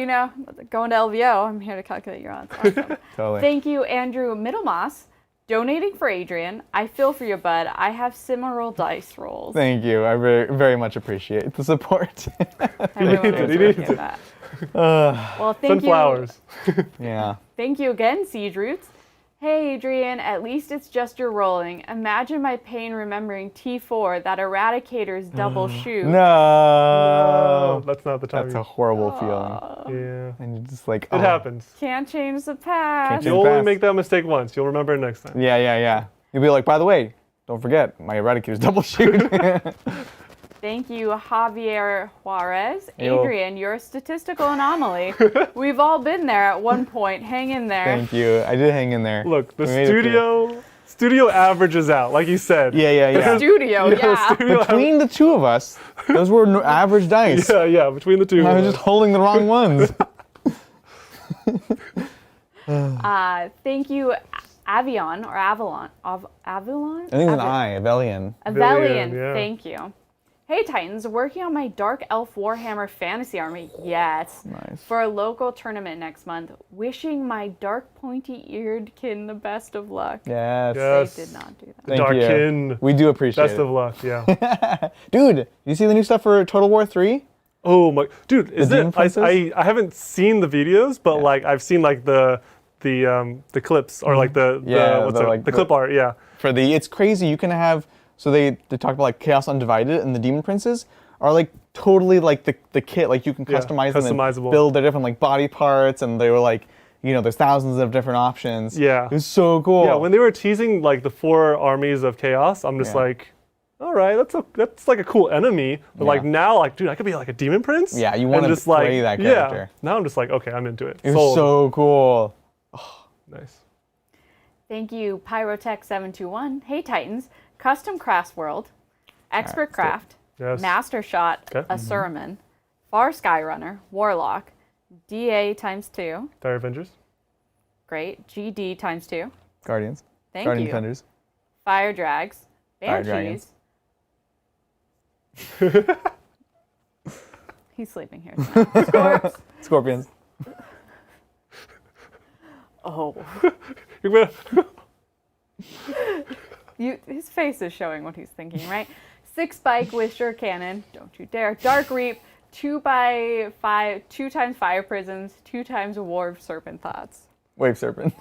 going to LVO, I'm here to calculate your odds. Awesome. Totally. Thank you, Andrew Middlemoss. Donating for Adrian. I feel for you, bud. I have similar dice rolls. Thank you. I very, very much appreciate the support. Everyone He needs it. that. Well, thank Sunflowers. Yeah. Thank you again, Siege Roots. Hey, Adrian, at least it's just your rolling. Imagine my pain remembering T4, that Eradicator's double shoot. No. That's not the time. That's a horrible feeling. Yeah. And you're just like, It happens. Can't change the past. change You'll only fast. make that mistake once. You'll remember it next time. Yeah. You'll be like, by the way, don't forget, my Eradicator's double shoot. Thank you, Javier Juarez. Yo. Adrian, you're a statistical anomaly. We've all been there at one point. Hang in there. Thank you. I did hang in there. Look, the We made it studio averages out, like you said. Yeah. Studio, yeah. Between the two of us, those were average dice. Yeah, between the two. I was just holding the wrong ones. Thank you, Avion or Avalon. Avalon? I think it's an I, Avelian. Avelian, yeah. thank you. Hey Titans, working on my Dark Elf Warhammer Fantasy Army. Yes. Nice. For a local tournament next month. Wishing my dark pointy-eared kin the best of luck. Yes. Yes. They did not do that. Thank Darkin. you. We do appreciate Best it. of luck, yeah. Dude, you see the new stuff for Total War 3? Oh my, dude, is Demon it? Princess? I haven't seen the videos, but like I've seen like the clips or like the clip art, yeah. It's crazy. You can have, so they talk about like Chaos Undivided, and the Demon Princes are like totally like the kit. Like you can customize them and customizable. build their different like body parts, and they were like, there's thousands of different options. Yeah. It was so cool. Yeah, when they were teasing like the 4 armies of Chaos, I'm just like, all right, that's like a cool enemy. But like now, like dude, I could be like a Demon Prince. Yeah, you want to play that character. Yeah. Now I'm just like, okay, I'm into it. It was so cool. Oh, nice. Thank you, Pyrotech721. Hey Titans, Custom Crafts World, Expert Craft, Yes. Master Shot, Asuraman, Far Skyrunner, Warlock, DA ×2. Dire Avengers. Great. GD ×2. Guardians. Thank Guardian you. Defenders. Fire Drags, Fire Banshees. He's sleeping here. Scorps. Scorpions. Oh. You're gonna- His face is showing what he's thinking, right? 6 Spike with Sure Cannon. Don't you dare. Dark Reap. 2x5, 2 times Fire Prisms, 2 times War Serpent Thoughts. Wave Serpent.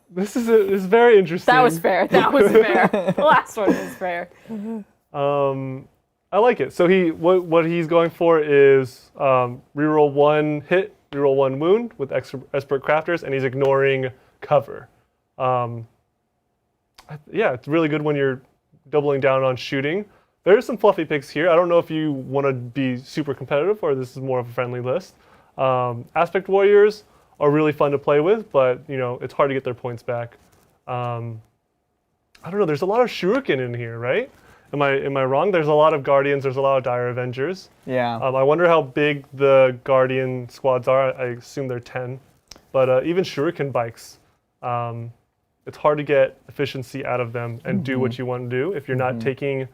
This is very interesting. That was fair. That was fair. The last one was fair. I like it. So what he's going for is reroll 1 hit, reroll 1 wound with expert crafters, and he's ignoring cover. Yeah, it's really good when you're doubling down on shooting. There's some fluffy picks here. I don't know if you want to be super competitive or this is more of a friendly list. Aspect Warriors are really fun to play with, but it's hard to get their points back. I don't know. There's a lot of Shuriken in here, right? Am I wrong? There's a lot of Guardians. There's a lot of Dire Avengers. Yeah. I wonder how big the Guardian squads are. I assume they're 10. But even Shuriken bikes, it's hard to get efficiency out of them and do what you want to do if you're not taking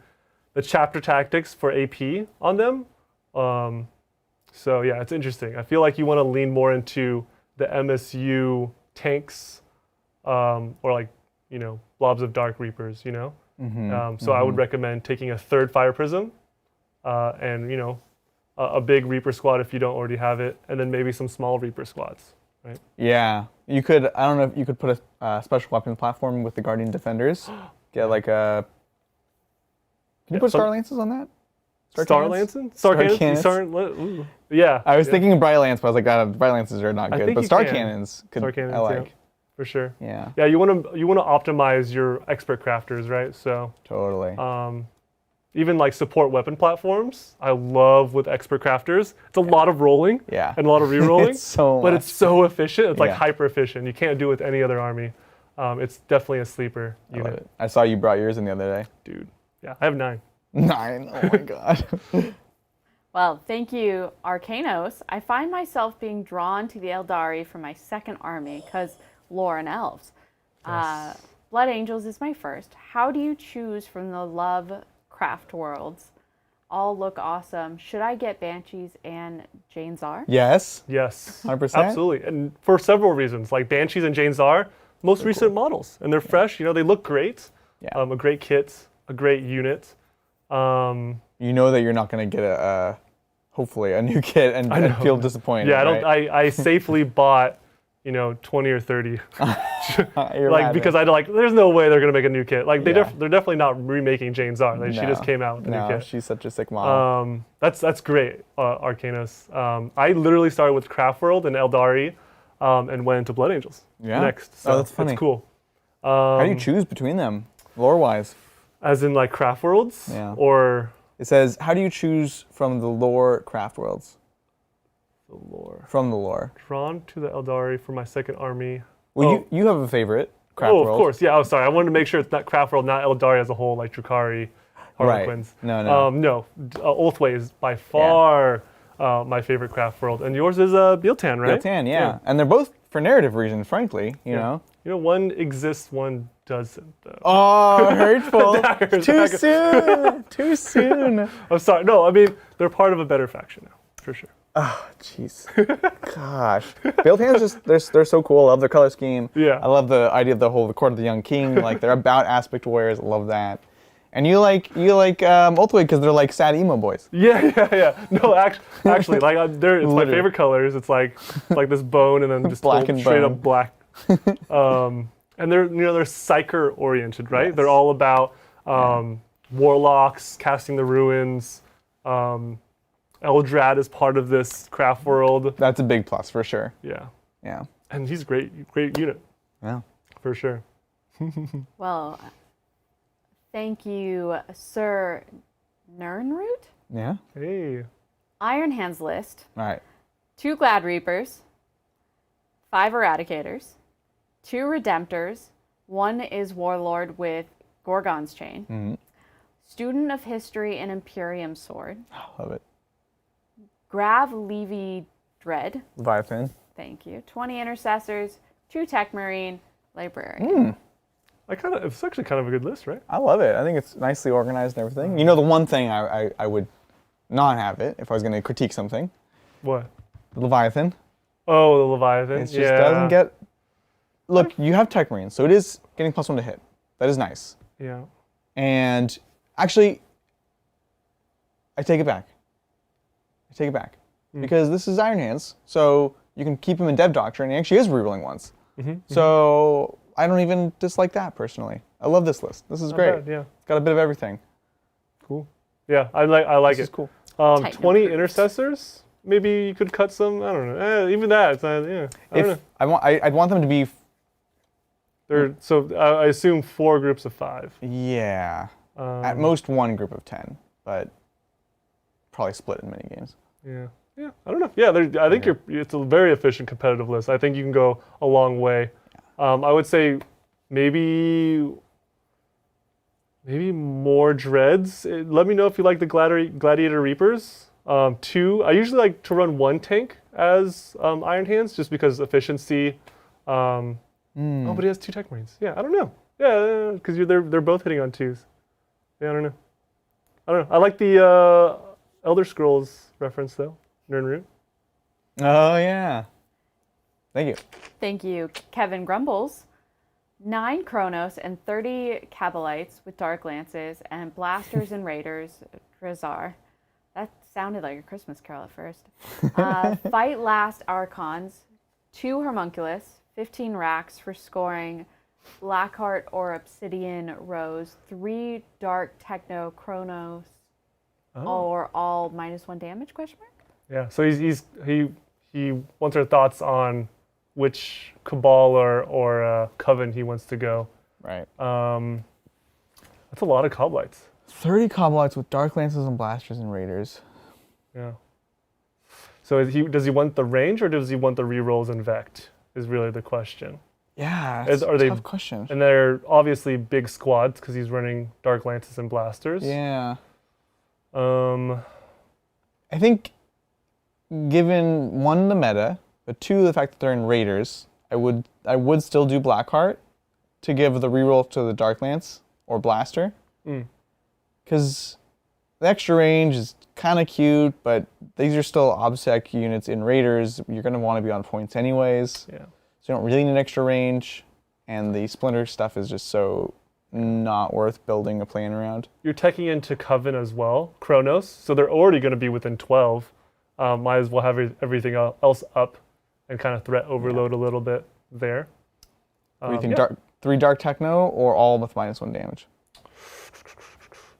the chapter tactics for AP on them. So yeah, it's interesting. I feel like you want to lean more into the MSU tanks or like, blobs of Dark Reapers, So I would recommend taking a 3rd Fire Prism and, a big Reaper squad if you don't already have it, and then maybe some small Reaper squads, right? Yeah. You could, I don't know if you could put a special weapons platform with the Guardian Defenders. Get like a... Can you put Star Lances on that? Star Lancing? Star Cannons? Yeah. I was thinking Bright Lance, but I was like, God, Bright Lances are not good. But Star Cannons could, I like. Yeah, for sure. Yeah. Yeah, you want to optimize your expert crafters, right? So totally. Even like support weapon platforms, I love with expert crafters. It's a lot of rolling and a lot of re-rolling, it's so but much. it's so efficient. It's like hyper efficient. You can't do it with any other army. It's definitely a sleeper unit. I love it. I saw you brought yours in the other day. Dude, yeah, I have 9. 9? Oh my God. Well, thank you, Arcanos. I find myself being drawn to the Eldari for my 2nd army because lore and elves. Yes. Blood Angels is my first. How do you choose from the love craft worlds? All look awesome. Should I get Banshees and Jane Czar? Yes. Yes. 100%. Absolutely. And for several reasons. Like Banshees and Jane Czar, most recent models. And they're fresh. They look great. Yeah. A great kit, a great unit. You know that you're not going to get hopefully a new kit and feel disappointed. Yeah, right? I safely bought 20 or 30. Because there's no way they're gonna make a new kit. Like they're definitely not remaking Jane Czar. Like, she just came out with a new kit. She's such a sick model. That's great, Arcanos. I literally started with Craft World and Eldari, and went into Blood Angels next. So that's funny. It's cool. How do you choose between them, lore-wise? As in like Craft Worlds? Yeah. Or it says, how do you choose from the lore Craft Worlds? the lore. From the lore. Drawn to the Eldari for my 2nd army. Well, you have a favorite, Craft World. Of course. Yeah, sorry. I wanted to make sure it's not Craft World, not Eldari as a whole, like Drukhari, Harlequins. Right. No. No. Oathway is by far my favorite Craft World. And yours is Biltan, right? Biltan, yeah. And they're both for narrative reasons, frankly, you know. You know, one exists, one doesn't, though. Oh, hurtful. Daggers, Too daggers. soon. Too soon. I'm sorry. No, I mean, they're part of a better faction now, for sure. Oh, jeez. Gosh. Build hands they're so cool. I love their color scheme. Yeah. I love the idea of the Court of the Young King. Like, they're about aspect warriors. I love that. And you like Ultiwate because they're like sad emo boys. Yeah. No, actually, like it's my favorite colors. It's like this bone and then just Black and straight bone. up black. And they're psyker oriented, right? Yes. They're all about warlocks, casting the ruins. Eldrad is part of this craft world. That's a big plus for sure. Yeah. Yeah. And he's great unit. Yeah. For sure. Well, thank you, Sir Nernroot. Yeah. Hey. Iron Hands list. All right. 2 Glad Reapers, 5 Eradicators, 2 Redemptors, 1 is Warlord with Gorgon's Chain, Mm-hmm. Student of History and Imperium Sword, Love it. Grav Levy Dread, Leviathan. thank you, 20 Intercessors, 2 Tech Marine, Librarian. It's actually kind of a good list, right? I love it. I think it's nicely organized and everything. You know, the one thing I would not have it if I was going to critique something, What? the Leviathan. Oh, the Leviathan. It just doesn't get. Look, you have Tech Marines, so it is getting +1 to hit. That is nice. Yeah. And actually, I take it back. Because this is Iron Hands, so you can keep him in Dev Doctrine, and he actually is rerolling once. So I don't even dislike that personally. I love this list. This is great. bad, yeah. It's got a bit of everything. Cool. Yeah, I like This it. is cool. Tighten 20 up. Intercessors. Maybe you could cut some. I don't know. Even that. It's not, yeah. I don't know. I'd want them to be. So I assume 4 groups of 5. Yeah. At most 1 group of 10, but probably split in many games. Yeah. I don't know. Yeah, I think it's a very efficient competitive list. I think you can go a long way. I would say maybe more dreads. Let me know if you like the Gladiator Reapers. 2. I usually like to run 1 tank as Iron Hands just because efficiency. Oh, but he has 2 Tech Marines. Yeah, I don't know. Yeah, because they're both hitting on 2s. Yeah, I don't know. I like the Elder Scrolls reference though. Nernroot. Oh yeah. Thank you. Thank you, Kevin Grumbles. 9 Chronos and 30 Cabalites with Dark Lances and Blasters and Raiders, Drazar. That sounded like a Christmas carol at first. Fight Last Archons, 2 Homunculus, 15 racks for scoring, Blackheart or Obsidian Rose, 3 Dark Techno Chronos, or all -1 damage, question mark? Yeah, so he wants our thoughts on which Cabal or Coven he wants to go. Right. That's a lot of Coblites. 30 Coblites with Dark Lances and Blasters and Raiders. Yeah. So does he want the range or does he want the rerolls and Vect? Is really the question. Yeah, that's a tough question. And they're obviously big squads because he's running Dark Lances and Blasters. Yeah. I think, given 1, the meta, but 2, the fact that they're in Raiders, I would still do Blackheart to give the reroll to the Dark Lance or Blaster. Because the extra range is kind of cute, but these are still OBSEC units in Raiders. You're going to want to be on points anyways. Yeah. So you don't really need extra range. And the Splinter stuff is just so not worth building a plan around. You're teching into Coven as well, Chronos, so they're already going to be within 12. Might as well have everything else up and kind of threat overload a little bit there. What do you think, 3 Dark Techno or all with -1 damage?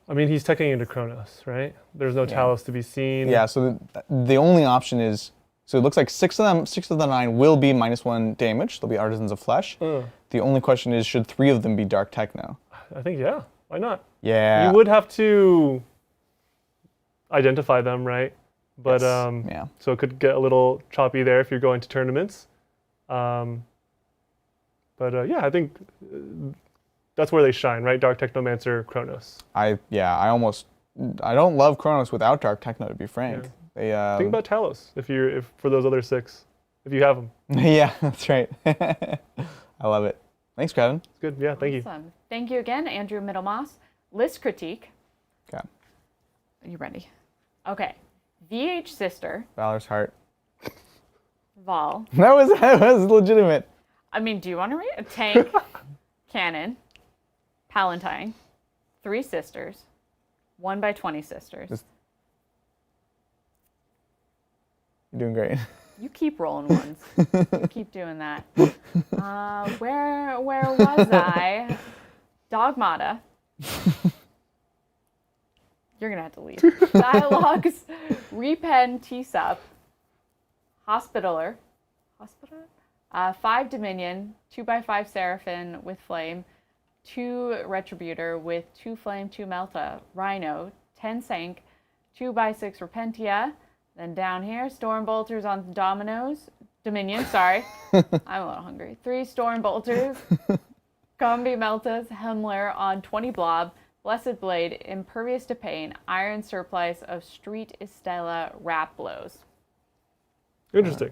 I mean, he's teching into Chronos, right? There's no Talos to be seen. Yeah, so the only option is, so it looks like 6 of the 9 will be -1 damage. They'll be Artisans of Flesh. The only question is, should 3 of them be Dark Techno? I think, yeah. Why not? Yeah. You would have to identify them, right? But yeah. So it could get a little choppy there if you're going to tournaments. Yeah, I think that's where they shine, right? Dark Technomancer, Chronos. I don't love Chronos without Dark Techno, to be frank. Yeah. Think about Talos if for those other 6, if you have them. Yeah, that's right. I love it. Thanks, Kevin. It's good. Yeah, thank you. Awesome. Thank you again, Andrew Middlemoss. List critique. Okay. Are you ready? Okay. VH Sister. Valor's Heart. Vol. That was legitimate. I mean, do you want to read it? Tank. Cannon. Palatine. 3 sisters. 1x20 sisters. You're doing great. You keep rolling ones. You keep doing that. Where was I? Dogmata. You're gonna have to leave. Dialogues. Repen T-Sup. Hospitaler. 5 Dominion. 2x5 Seraphim with Flame. 2 Retributor with 2 Flame, 2 Melta. Rhino. 10 Sank. 2x6 Repentia. Then down here, Storm Bolters on Dominion, sorry. I'm a little hungry. 3 Storm Bolters. Combi Meltas, Hemler on 20 Blob. Blessed Blade, Impervious to Pain. Iron Surplice of Street Estella Rap Blows. Interesting.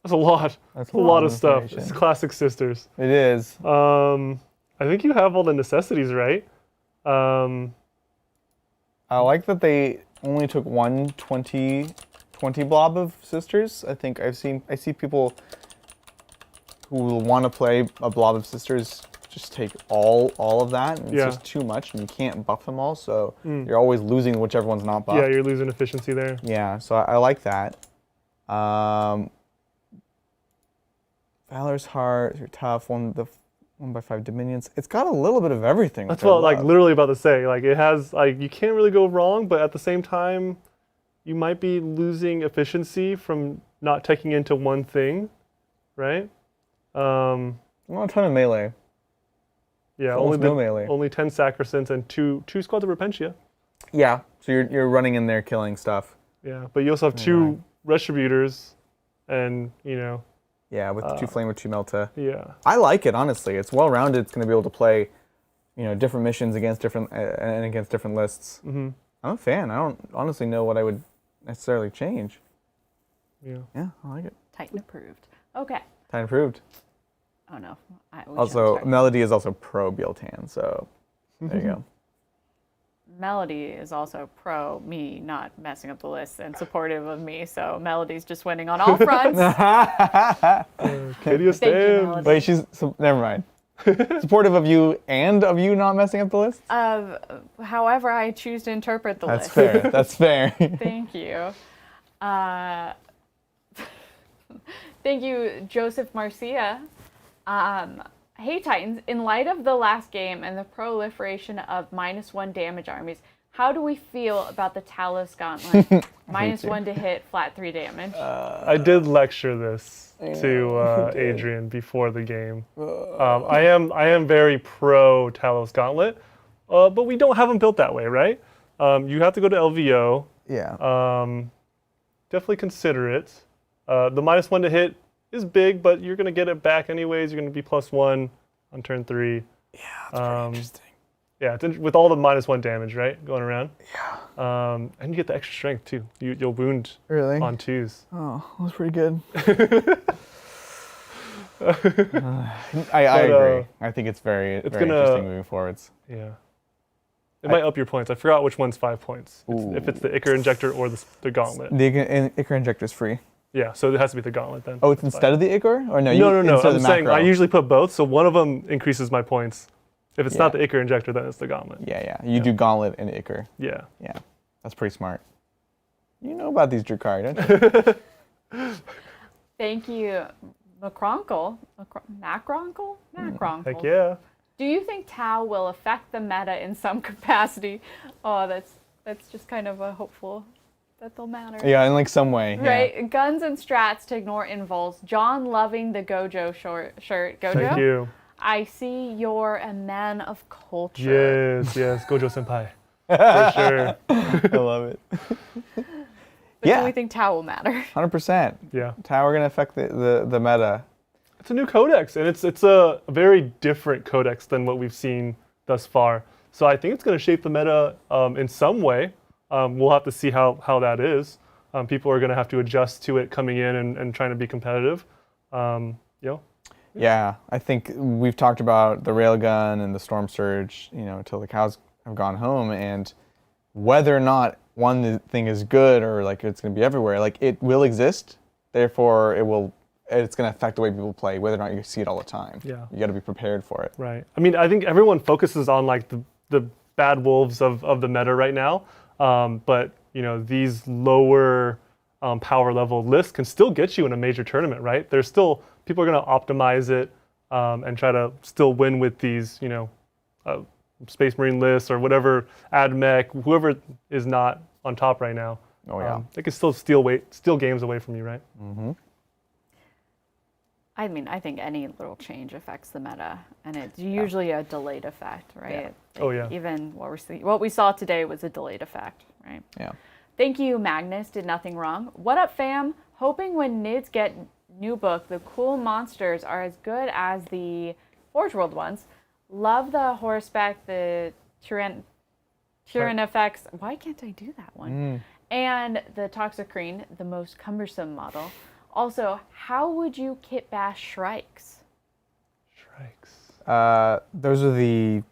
That's a lot. That's a lot of stuff. It's classic sisters. It is. I think you have all the necessities right. I like that they only took 20 blob of sisters. I think I see people who will want to play a blob of sisters just take all of that, and it's just too much, and you can't buff them all, so you're always losing whichever one's not buffed. Yeah, you're losing efficiency there. Yeah, so I like that. Valor's Heart, you're tough. 1x5 Dominions. It's got a little bit of everything. That's what like literally about to say. Like it has you can't really go wrong, but at the same time, you might be losing efficiency from not taking into one thing, right? Not a ton of melee. Yeah, melee. Only 10 Sacrosands and two squads of Repentia. Yeah, so you're running in there killing stuff. Yeah, but you also have 2 Retributors, and Yeah, with 2 Flame or 2 Melta. Yeah. I like it, honestly. It's well-rounded. It's going to be able to play, different missions against different lists. Mm-hmm. I'm a fan. I don't honestly know what I would necessarily change. Yeah. Yeah, I like it. Titan approved. Okay. Titan approved. Oh, no. Also, Melody is also pro Bieltan, so there you go. Melody is also pro me not messing up the list and supportive of me, so Melody's just winning on all fronts. Thank you, Wait, never mind. Supportive of you and of you not messing up the list? However I choose to interpret the list. That's fair. Thank you. Thank you, Joseph Marcia. Hey Titans, in light of the last game and the proliferation of -1 damage armies, how do we feel about the Talos Gauntlet? -1 to hit, flat 3 damage. I did lecture this to Adrian before the game. I am very pro Talos Gauntlet, but we don't have them built that way, right? You have to go to LVO. Yeah. Definitely consider it. The -1 to hit is big, but you're going to get it back anyways. You're going to be +1 on turn 3. Yeah, that's pretty interesting. Yeah, with all the -1 damage, right, going around. Yeah. And you get the extra strength too. You'll wound on 2s. Oh, that was pretty good. I agree. I think it's very interesting moving forwards. Yeah. It might up your points. I forgot which one's 5 points. If it's the Ichor Injector or the Gauntlet. The Ichor Injector is free. Yeah, so it has to be the Gauntlet then. Oh, it's instead of the Ichor? Or no? No. I'm saying I usually put both, so one of them increases my points. If it's not the Ichor Injector, then it's the Gauntlet. Yeah. You do Gauntlet and Ichor. Yeah. Yeah, that's pretty smart. You know about these Drukhari, don't you? Thank you, Macronkle. Macronkle? Heck yeah. Do you think Tau will affect the meta in some capacity? Oh, that's just kind of a hopeful that they'll matter. Yeah, in like some way. Right. Yeah. Guns and strats to ignore invols. John loving the Gojo shirt. Gojo? Thank you. I see you're a man of culture. Yes. Gojo Senpai. For sure. I love it. But do we think Tau will matter? 100%. Yeah. Tau are going to affect the meta. It's a new codex, and it's a very different codex than what we've seen thus far. So I think it's going to shape the meta in some way. We'll have to see how that is. People are going to have to adjust to it coming in and trying to be competitive. Yeah, I think we've talked about the railgun and the storm surge, until the cows have gone home, and whether or not one thing is good or like it's going to be everywhere, like it will exist. Therefore, it's going to affect the way people play, whether or not you see it all the time. Yeah. You got to be prepared for it. Right. I mean, I think everyone focuses on like the bad wolves of the meta right now, but these lower power level lists can still get you in a major tournament, right? There's still people are going to optimize it and try to still win with these, Space Marine lists or whatever, AdMech, whoever is not on top right now. Oh yeah. They can still steal games away from you, right? Mm-hmm. I mean, I think any little change affects the meta, and it's usually a delayed effect, right? Yeah. Like Oh yeah. Even what we saw today was a delayed effect, right? Yeah. Thank you, Magnus. Did nothing wrong. What up, fam? Hoping when Nids get new book, the cool monsters are as good as the Forge World ones. Love the horseback, the Tyranids. Why can't I do that one? And the Toxicrene, the most cumbersome model. Also, how would you kit bash Shrikes? Shrikes. Those are the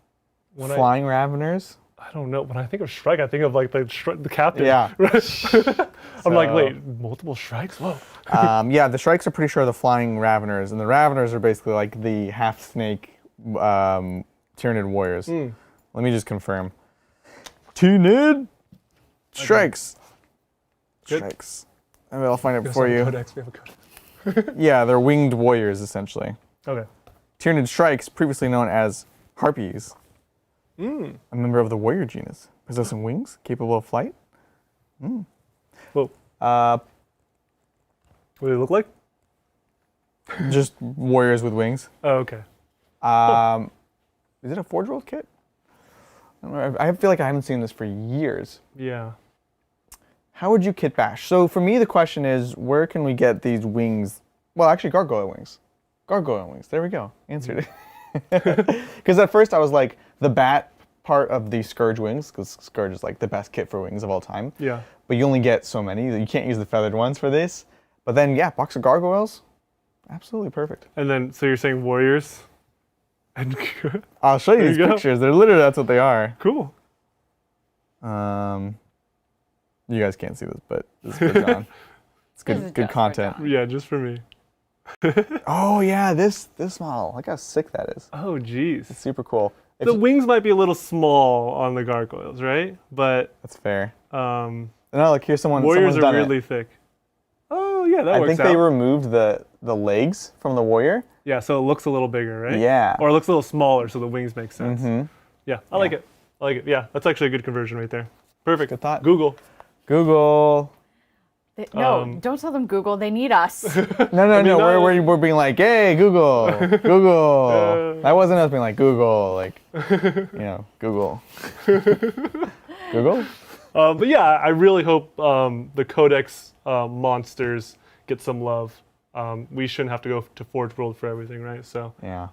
flying Raveners. I don't know. When I think of Shrike, I think of like the captain. Yeah. I'm like, wait, multiple Shrikes? Whoa. Yeah, the Shrikes are pretty sure the flying Raveners, and the Raveners are basically like the half snake Tyranid warriors. Let me just confirm. Tynid Shrikes. Good. Shrikes. Maybe I'll find it for you. Codex. We have a code. Yeah, they're winged warriors essentially. Okay. Tyranid Shrikes, previously known as Harpies. A member of the warrior genus, possessing wings, capable of flight. Whoa. Uh, What do they look like? just warriors with wings. Oh, okay. Is it a Forge World kit? I don't know. I feel like I haven't seen this for years. Yeah. How would you kit bash? So for me, the question is, where can we get these wings? Well, actually, gargoyle wings. Gargoyle wings. There we go. Answered it. Because at first I was like, the bat part of the Scourge wings, because Scourge is like the best kit for wings of all time. Yeah. But you only get so many. You can't use the feathered ones for this. But then, yeah, box of gargoyles, absolutely perfect. And then, so you're saying warriors? And I'll show you these pictures. They're literally, that's what they are. Cool. You guys can't see this, but this is good, John. It's good content. Yeah, just for me. Oh yeah, this model. Look how sick that is. Oh, geez. It's super cool. The wings might be a little small on the gargoyles, right? But that's fair. No, look, here's someone. Warriors are really thick. Oh yeah, that works out. I think they removed the legs from the warrior. Yeah, so it looks a little bigger, right? Yeah. Or it looks a little smaller, so the wings make sense. Mm-hmm. Yeah, I like it. I like it. Yeah, that's actually a good conversion right there. Perfect. Good thought. Google. No, don't tell them Google. They need us. No. We're being like, hey, Google. That wasn't us being like, Google. Like, Google. Google? But yeah, I really hope the Codex monsters get some love. We shouldn't have to go to Forge World for everything, right? So yeah,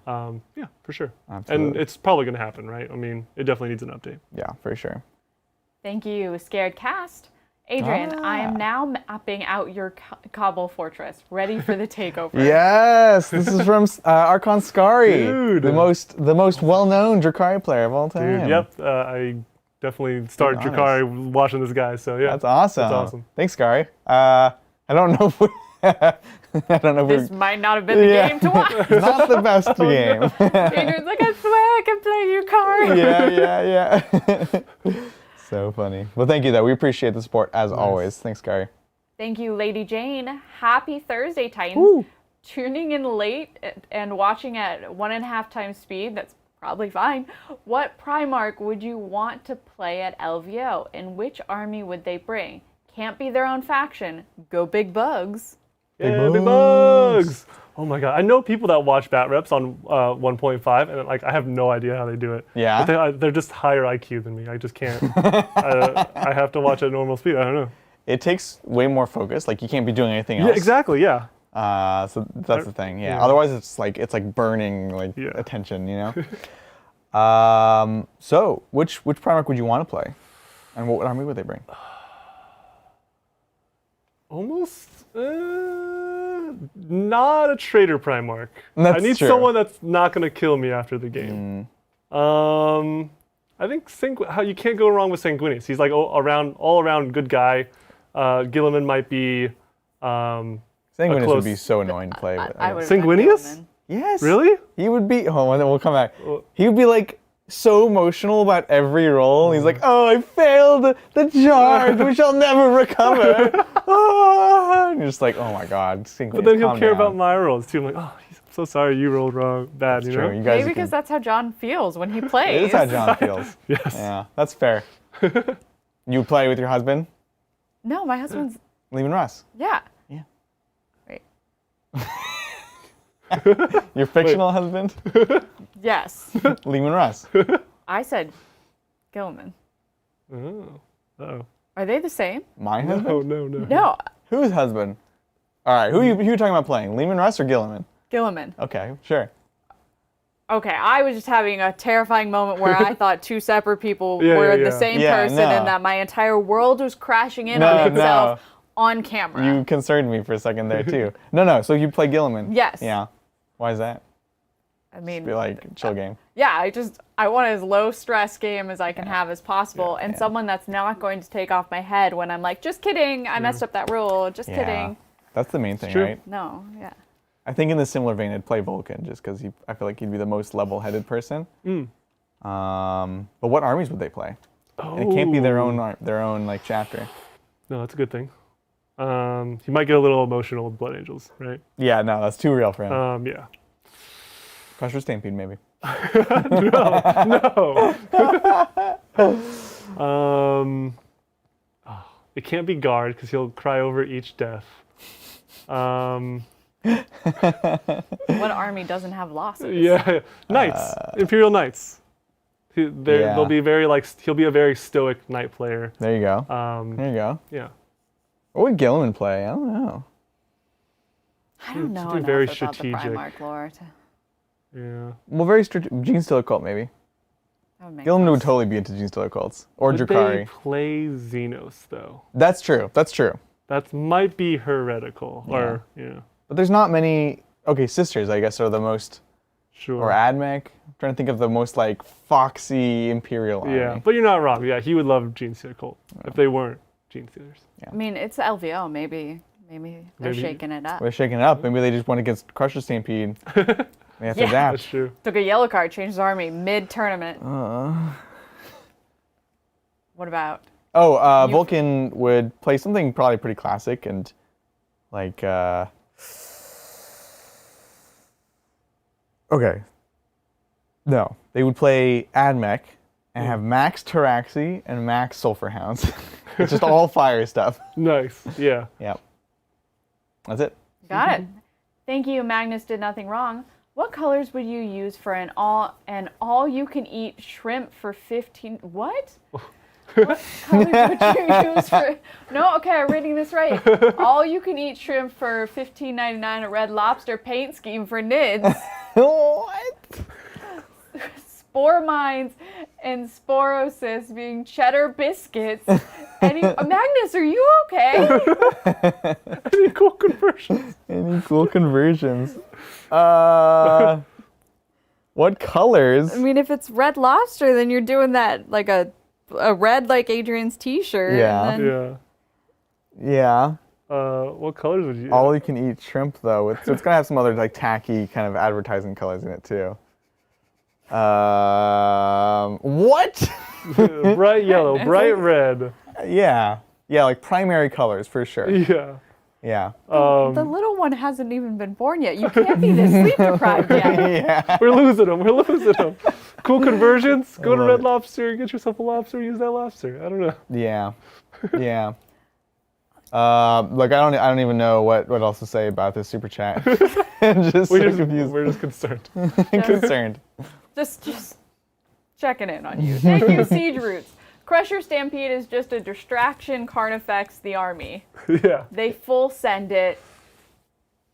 for sure. Absolutely. And it's probably going to happen, right? I mean, it definitely needs an update. Yeah, for sure. Thank you, Scared Cast. Adrian, I am now mapping out your Cobble Fortress, ready for the takeover. Yes, this is from Archon Skari, Dude. the most well-known Drukhari player of all time. Dude, yep. I definitely started Drukhari watching this guy, so yeah. That's awesome. That's awesome. Thanks, Skari. I don't know if we... This might not have been the game to watch. Not the best game. Adrian's like, I swear I can play you card. Yeah. So funny. Well, thank you, though. We appreciate the support, as always. Thanks, Skari. Thank you, Lady Jane. Happy Thursday, Titans. Woo. Tuning in late and watching at 1.5 times speed, that's probably fine. What Primarch would you want to play at LVO, and which army would they bring? Can't be their own faction. Go Big Bugs. Yeah, Big Bugs! Oh my god, I know people that watch bat reps on 1.5, and like I have no idea how they do it. Yeah? But they're just higher IQ than me. I just can't. I have to watch at normal speed. I don't know. It takes way more focus. Like you can't be doing anything else. Yeah, exactly. Yeah. So that's the thing. Yeah. Otherwise, it's like burning attention. So which Primarch would you want to play, and what army would they bring? Almost. Not a traitor Primarch. That's I need true. someone that's not going to kill me after the game. I think how you can't go wrong with Sanguinius. He's like all around good guy. Gilliman might be. Sanguinius would be so annoying to play with. I would. Sanguinius? Yes. Really? He would be. Oh, and then we'll come back. He would be like so emotional about every roll. He's like, "Oh, I failed the charge. We shall never recover." And you're just like, "Oh my God." Sanguinius, But then he'll calm care down. about my rolls too. I'm like, "Oh, I'm so sorry you rolled wrong, bad." That's you true. know? You guys Maybe because that's how John feels when he plays. It is how John feels. Yes. Yeah, that's fair. You play with your husband, No, my husband's. Lehman Russ. Yeah. Yeah. Wait. Your fictional husband, Yes. Lehman Russ. I said Gilliman. Oh. Are they the same? My husband? Oh no. No, Whose husband? All right, who you talking about playing? Lehman Russ or Gilliman? Gilliman. Okay, sure. Okay, I was just having a terrifying moment where I thought two separate people Yeah, were yeah, the yeah. same Yeah, person no. and that my entire world was crashing in No, on itself no. on camera. You concerned me for a second there too. No, so you play Gilliman? Yes. Yeah. Why is that? I mean, Be like chill game. yeah, I want as low stress game as I can have as possible, and someone that's not going to take off my head when I'm like, just kidding, I messed up that rule, just kidding. That's the main thing, true. right? No, yeah. I think in the similar vein, I'd play Vulcan just because I feel like he'd be the most level-headed person. But what armies would they play? And it can't be their own like chapter. No, that's a good thing. He might get a little emotional with Blood Angels, right? Yeah, no, that's too real for him. Yeah. Crusher Stampede, maybe. No. It can't be Guard because he'll cry over each death. What army doesn't have losses? Yeah, Knights, Imperial Knights. They'll be he'll be a very stoic knight player. There you go. There you go. Yeah. What would Gilliman play? I don't know. I don't know Something enough very about strategic. the Primarch lore. Yeah. Well, very strategic. Gene Stealer Cult, maybe. That would make Gilliman would sense. totally be into Gene Stealer Cults. Or Would they Drukhari. play Xenos though? That's true. That's true. That might be heretical. Or yeah. But there's not many. Okay, Sisters, I guess, are the most. Sure. Or Admech. I'm trying to think of the most like foxy Imperial army. Yeah, but you're not wrong. Yeah, he would love Gene Stealer Cult if they weren't Gene Stealers. I mean, it's LVO. Maybe they're shaking it up. They're shaking it up. Maybe they just went against Crusher Stampede. They have to adapt. That's true. Took a yellow card, changed his army mid-tournament. What about? Oh, Vulcan would play something probably pretty classic and like. Okay. No, they would play Admech and have max Taraxi and max Sulfur Hounds. It's just all fire stuff. Nice. Yeah. Yep. That's it. Got it. Thank you, Magnus did nothing wrong. What colors would you use for an all you can eat shrimp for 15? What? What colors would you use for? No, okay, I'm reading this right. All you can eat shrimp for $15.99 at Red Lobster paint scheme for NIDS. What? Spore mines and sporosis being cheddar biscuits. Magnus, are you okay? Any cool conversions? Any cool conversions? What colors? I mean, if it's Red Lobster, then you're doing that like a red like Adrian's t-shirt. Yeah. And then, Yeah. What colors would you? All you can eat shrimp though. So it's gonna have some other like tacky kind of advertising colors in it too. What? Bright yellow, bright red. Yeah, like primary colors for sure. Yeah. Yeah. the little one hasn't even been born yet. You can't be this sleep deprived yet. Yeah. We're losing them. Cool conversions. Go to love Red it. Lobster, get yourself a lobster, use that lobster. I don't know. Yeah. Like I don't even know what else to say about this super chat. I'm just so confused. We're just concerned. Concerned. Just checking in on you. Thank you, Siege Roots. Crusher Stampede is just a distraction. Carnifex the army. Yeah. They full send it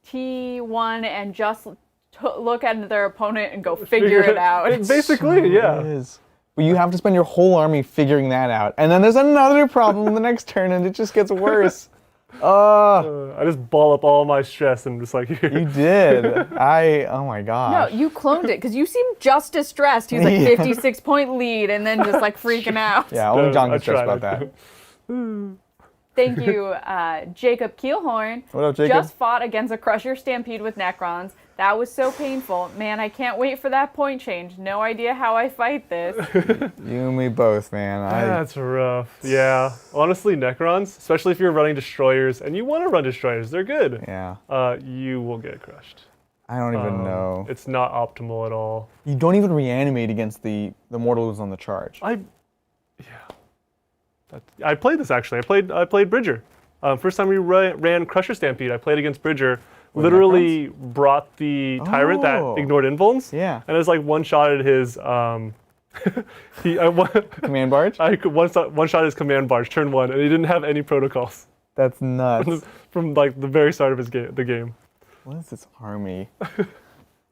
T1 and just look at their opponent and go figure it out. Basically, yeah. It is. But you have to spend your whole army figuring that out. And then there's another problem in the next turn and it just gets worse. I just ball up all my stress and just like here. You did. Oh my gosh. No, you cloned it because you seemed just as stressed. He was like 56-point lead and then just like freaking out. Yeah, only John I gets stressed tried. about that. Thank you, Jacob Keelhorn. What up, Jacob? Just fought against a Crusher Stampede with Necrons. That was so painful. Man, I can't wait for that point change. No idea how I fight this. You and me both, man. That's rough. Yeah. Honestly, Necrons, especially if you're running destroyers and you want to run destroyers, they're good. Yeah. You will get crushed. I don't even know. It's not optimal at all. You don't even reanimate against the mortal who's on the charge. I played this actually. I played Bridger. First time we ran Crusher Stampede, I played against Bridger. With Literally brought the Tyrant that ignored invulns. Yeah. And it was like one-shotted his Command barge? I could one-shot his command barge, turn 1, and he didn't have any protocols That's nuts. from like the very start of the game. What is this army?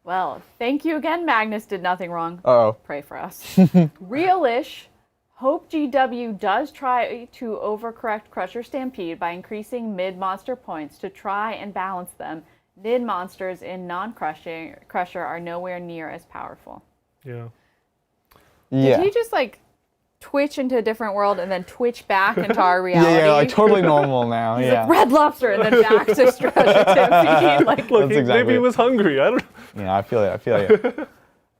Well, thank you again, Magnus did nothing wrong. Uh-oh. Pray for us. Realish. Hope GW does try to overcorrect Crusher Stampede by increasing mid-monster points to try and balance them. Mid-monsters in non-Crusher are nowhere near as powerful. Yeah. Yeah. Did he just like twitch into a different world and then twitch back into our reality? Yeah, like totally normal now. He's Yeah. like, Red Lobster, and then back to Crusher Stampede. Like, Look, That's maybe he was hungry. I don't know. Yeah, I feel it.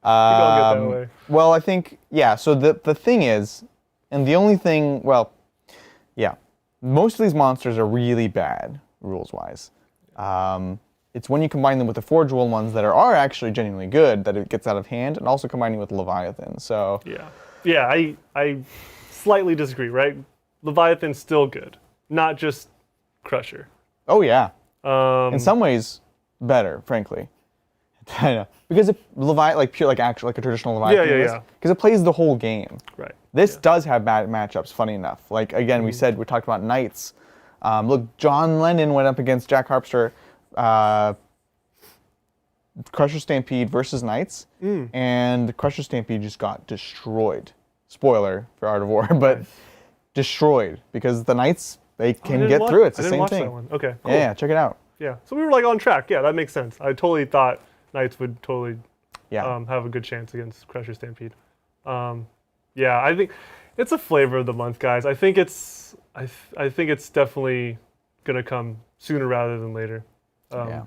I'll get that way. Well, I think, yeah, so the thing is, and the only thing, well, yeah, most of these monsters are really bad, rules-wise. It's when you combine them with the Forge-Will ones that are actually genuinely good that it gets out of hand, and also combining with Leviathan, so... Yeah, I slightly disagree, right? Leviathan's still good, not just Crusher. Oh, yeah. In some ways, better, frankly. I know. Because like pure, like actual, like a traditional Leviathan. Yeah. Because it plays the whole game. Right. This does have bad matchups, funny enough. Like, again, we talked about Knights. Look, John Lennon went up against Jack Harpster, Crusher Stampede versus Knights, and Crusher Stampede just got destroyed. Spoiler for Art of War, but destroyed because the Knights, they can get through it. It's the same thing. That one. Okay, cool. Yeah, check it out. Yeah, so we were like on track. Yeah, that makes sense. I totally thought Knights would totally have a good chance against Crusher Stampede. Yeah, I think it's a flavor of the month, guys. I think it's definitely gonna come sooner rather than later. Yeah,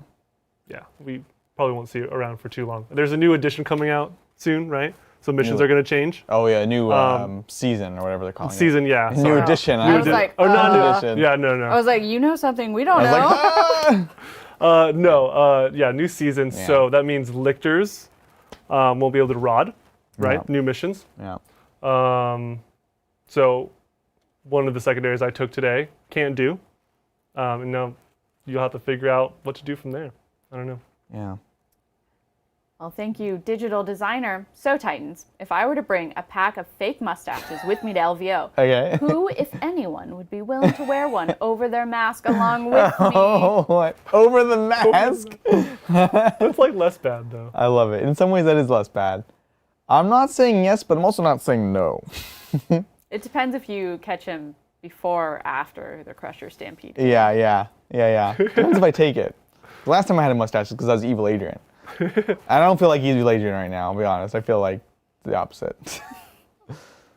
we probably won't see it around for too long. There's a new edition coming out soon, right? So missions are gonna change. Oh yeah, a new season or whatever they're calling it. Season, yeah. New edition. I was like, or not uh, edition. Yeah, no. I was like, you know something we don't know. Like, new season. Yeah. So that means lictors won't be able to rod, right? Yeah. New missions. Yeah. So one of the secondaries I took today can't do, and now you'll have to figure out what to do from there. I don't know. Yeah. Well, thank you, digital designer. So, Titans, if I were to bring a pack of fake mustaches with me to LVO, Okay. who, if anyone, would be willing to wear one over their mask along with me? Oh, what? Over the mask? That's like less bad though. I love it. In some ways, that is less bad. I'm not saying yes, but I'm also not saying no. It depends if you catch him before or after the Crusher Stampede. Yeah. Depends if I take it. The last time I had a mustache was because I was Evil Adrian. I don't feel like Evil Adrian right now, I'll be honest. I feel like the opposite.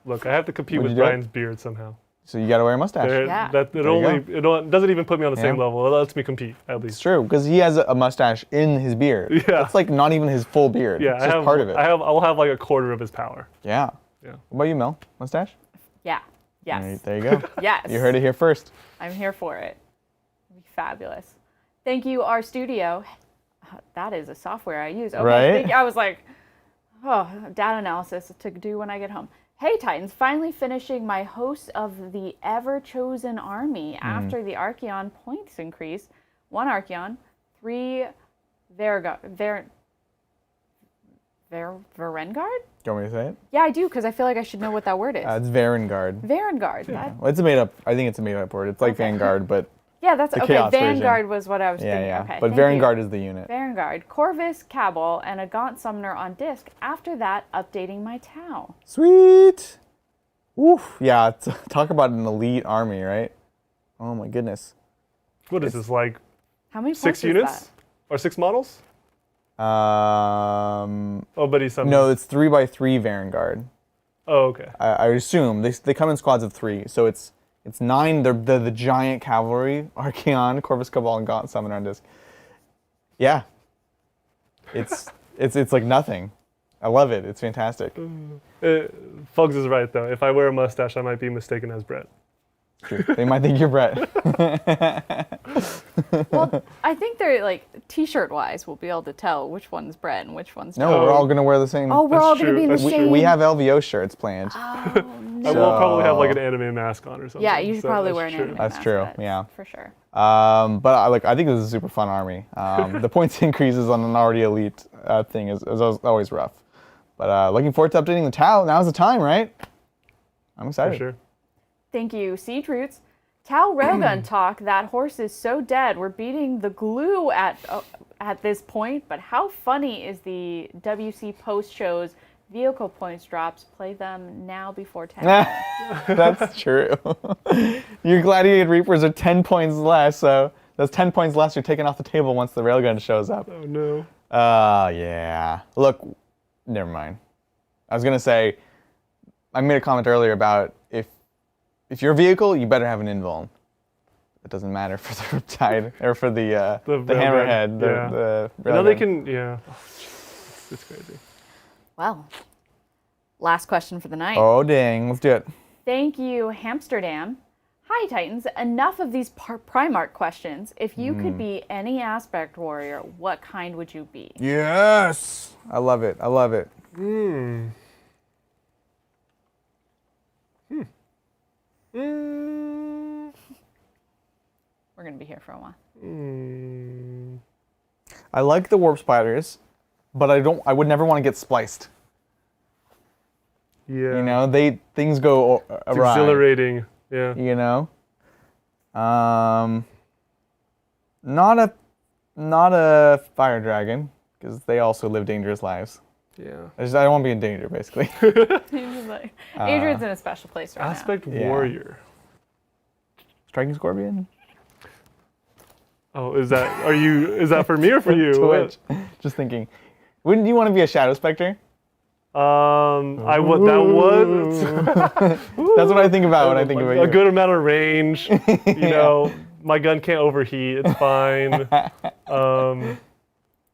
Look, I have to compete Would with you do it? Brian's beard somehow. So you gotta wear a mustache. Yeah. It doesn't even put me on the same Yeah. level. It lets me compete at It's least. true, because he has a mustache in his beard. Yeah. It's like not even his full beard. Yeah, it's just part of it. I'll have like a quarter of his power. Yeah. Yeah. What about you, Mel? Mustache? Yeah. Yes. There you go. Yes. You heard it here first. I'm here for it. It'll be fabulous. Thank you, our studio. That is a software I use. Okay, Right? I was like, oh, data analysis to do when I get home. Hey, Titans, finally finishing my host of the ever-chosen army after the Archeon points increase. 1 Archeon, 3 Verengard? Do you want me to say it? Yeah, I do, because I feel like I should know what that word is. It's Verengard. Verengard. Well, it's a made up. I think it's a made up word. It's like Vanguard, but Yeah, that's The okay. Chaos version. Vanguard was what I was thinking. yeah. Okay, But thank you. Verengard is the unit. Vanguard, Corvus, Cabal, and a Gaunt Summoner on disc. After that, updating my Tau. Sweet. Oof. Yeah. Talk about an elite army, right? Oh my goodness. What is this, like How many 6 points units? is that? Or 6 models? Oh, but he's summoned. No, it's 3x3 Vanguard. Oh, okay. I assume they come in squads of 3, so it's 9. They're the giant cavalry, Archaon, Corvus Cabal, and Gaunt Summoner on disc. Yeah, it's like nothing. I love it. It's fantastic. Fugs is right though. If I wear a mustache, I might be mistaken as Brett. They might think you're Brett. Well, I think they're like T-shirt wise, we'll be able to tell which one's Brett and which one's No, we're all gonna wear the same. Oh, we're all gonna true. be in the That's same. We have LVO shirts planned. Oh, I no. will probably have like an anime mask on or something. Yeah, you should so probably that's wear an true. anime That's mask, true, yeah. for sure. But I think this is a super fun army. The points increases on an already elite thing is always rough. But looking forward to updating the Tau. Now's the time, right? I'm excited. For sure. Thank you, Siege Roots. Cal Railgun talk. That horse is so dead. We're beating the glue at this point. But how funny is the WC post shows vehicle points drops? Play them now before 10. That's true. Your Gladiated Reapers are 10 points less, so those 10 points less you're taking off the table once the railgun shows up. Oh no. Yeah. Look, never mind. I was gonna say, I made a comment earlier about if your vehicle, you better have an invuln. It doesn't matter for the Riptide or for the Hammerhead. The No, they railgun. can. Yeah. Oh, it's crazy. Well, last question for the night. Oh dang, let's do it. Thank you, Hamsterdam. Hi, Titans. Enough of these Primarch questions. If you could be any aspect warrior, what kind would you be? Yes! I love it. I love it. We're going to be here for a while. I like the warp spiders, but I would never want to get spliced. Yeah. You know, things go It's awry. exhilarating. Yeah. You know? Not a fire dragon, because they also live dangerous lives. Yeah. I don't want to be in danger, basically. Adrian's in a special place right Aspect Yeah. warrior. Striking Scorpion? Oh, is that for me or for you? Twitch. Just thinking. Wouldn't you want to be a Shadow Spectre? I would. That was. That's what I think about when I think about you. A good amount of range. You know, my gun can't overheat. It's fine.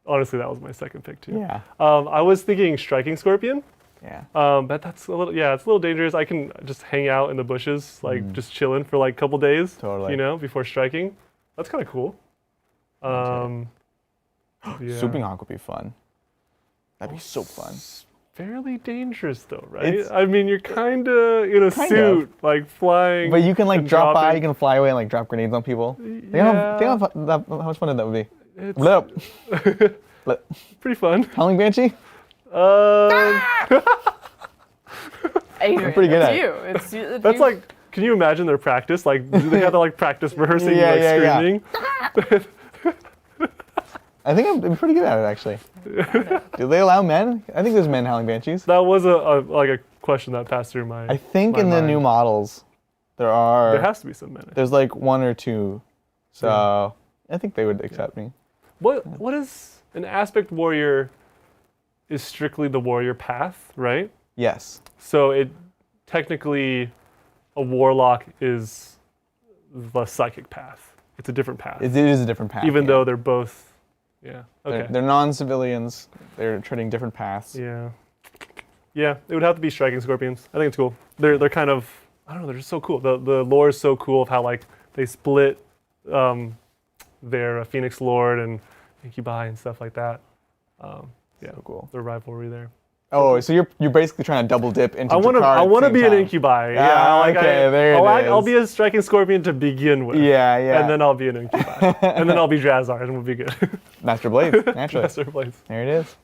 Honestly, that was my second pick too. Yeah. I was thinking Striking Scorpion. Yeah. But that's a little. Yeah, it's a little dangerous. I can just hang out in the bushes, like just chilling for like a couple days. Totally. You know, before striking. That's kind of cool. Yeah. Swooping Hawk would be fun. That'd be so fun. Fairly dangerous though, right? It's- I mean, you're kind of in a Kind suit, like flying. But you can like and drop by, dropping. you can fly away and like drop grenades on people. Think Yeah. how much fun that would be. It's Blip. Blip. pretty fun. Howling Banshee? Adrian, pretty good it's at it. you. It's you. That's like, can you imagine their practice? Like, do they have to like practice rehearsing, Yeah, like yeah. screaming? I think I'm pretty good at it, actually. Do they allow men? I think there's men Howling Banshees. That was a question that passed through my. I think my in the mind. new models, there has to be some men. there's like 1 or 2. So I think they would accept me. What is an aspect warrior? Is strictly the warrior path, right? Yes. So it technically, a warlock is the psychic path. It's a different path. It is a different path. Even yeah. though they're both, yeah. Okay. They're non-civilians. They're treading different paths. Yeah. Yeah, it would have to be striking scorpions. I think it's cool. They're kind of, I don't know, they're just so cool. The lore is so cool of how like they split their Phoenix Lord and Incubi and stuff like that. Yeah, So cool. the rivalry there. Oh, so you're basically trying to double dip into I want to Drukhari at the same be an time. Incubi. Ah, Yeah, like okay, there it I'll is. be a striking scorpion to begin with. Yeah, yeah. And then I'll be an Incubi. And then I'll be Drazzar and we'll be good. Master Blades, naturally. Master Blades. There it is.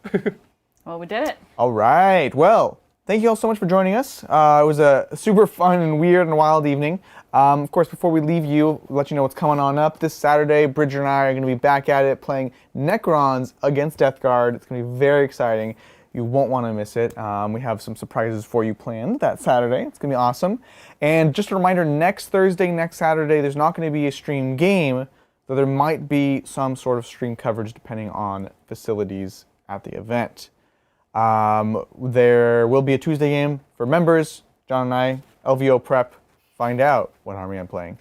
Well, we did it. All right. Well, thank you all so much for joining us. It was a super fun and weird and wild evening. Of course, before we leave you, let you know what's coming on up. This Saturday, Bridger and I are going to be back at it playing Necrons against Death Guard. It's going to be very exciting. You won't want to miss it. We have some surprises for you planned that Saturday. It's going to be awesome. And just a reminder, next Thursday, next Saturday, there's not going to be a stream game. though there might be some sort of stream coverage depending on facilities at the event. There will be a Tuesday game for members. John and I, LVO prep, find out what army I'm playing.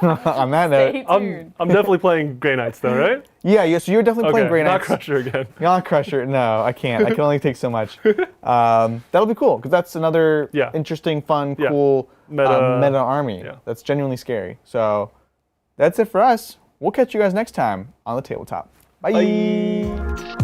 On that note, I'm definitely playing Grey Knights though, right? Yeah, so you're definitely playing Grey Not Knights. Crusher again. Not Crusher, no, I can't. I can only take so much. That'll be cool, because that's another interesting, fun, cool meta army that's genuinely scary. So that's it for us. We'll catch you guys next time on the tabletop. Bye.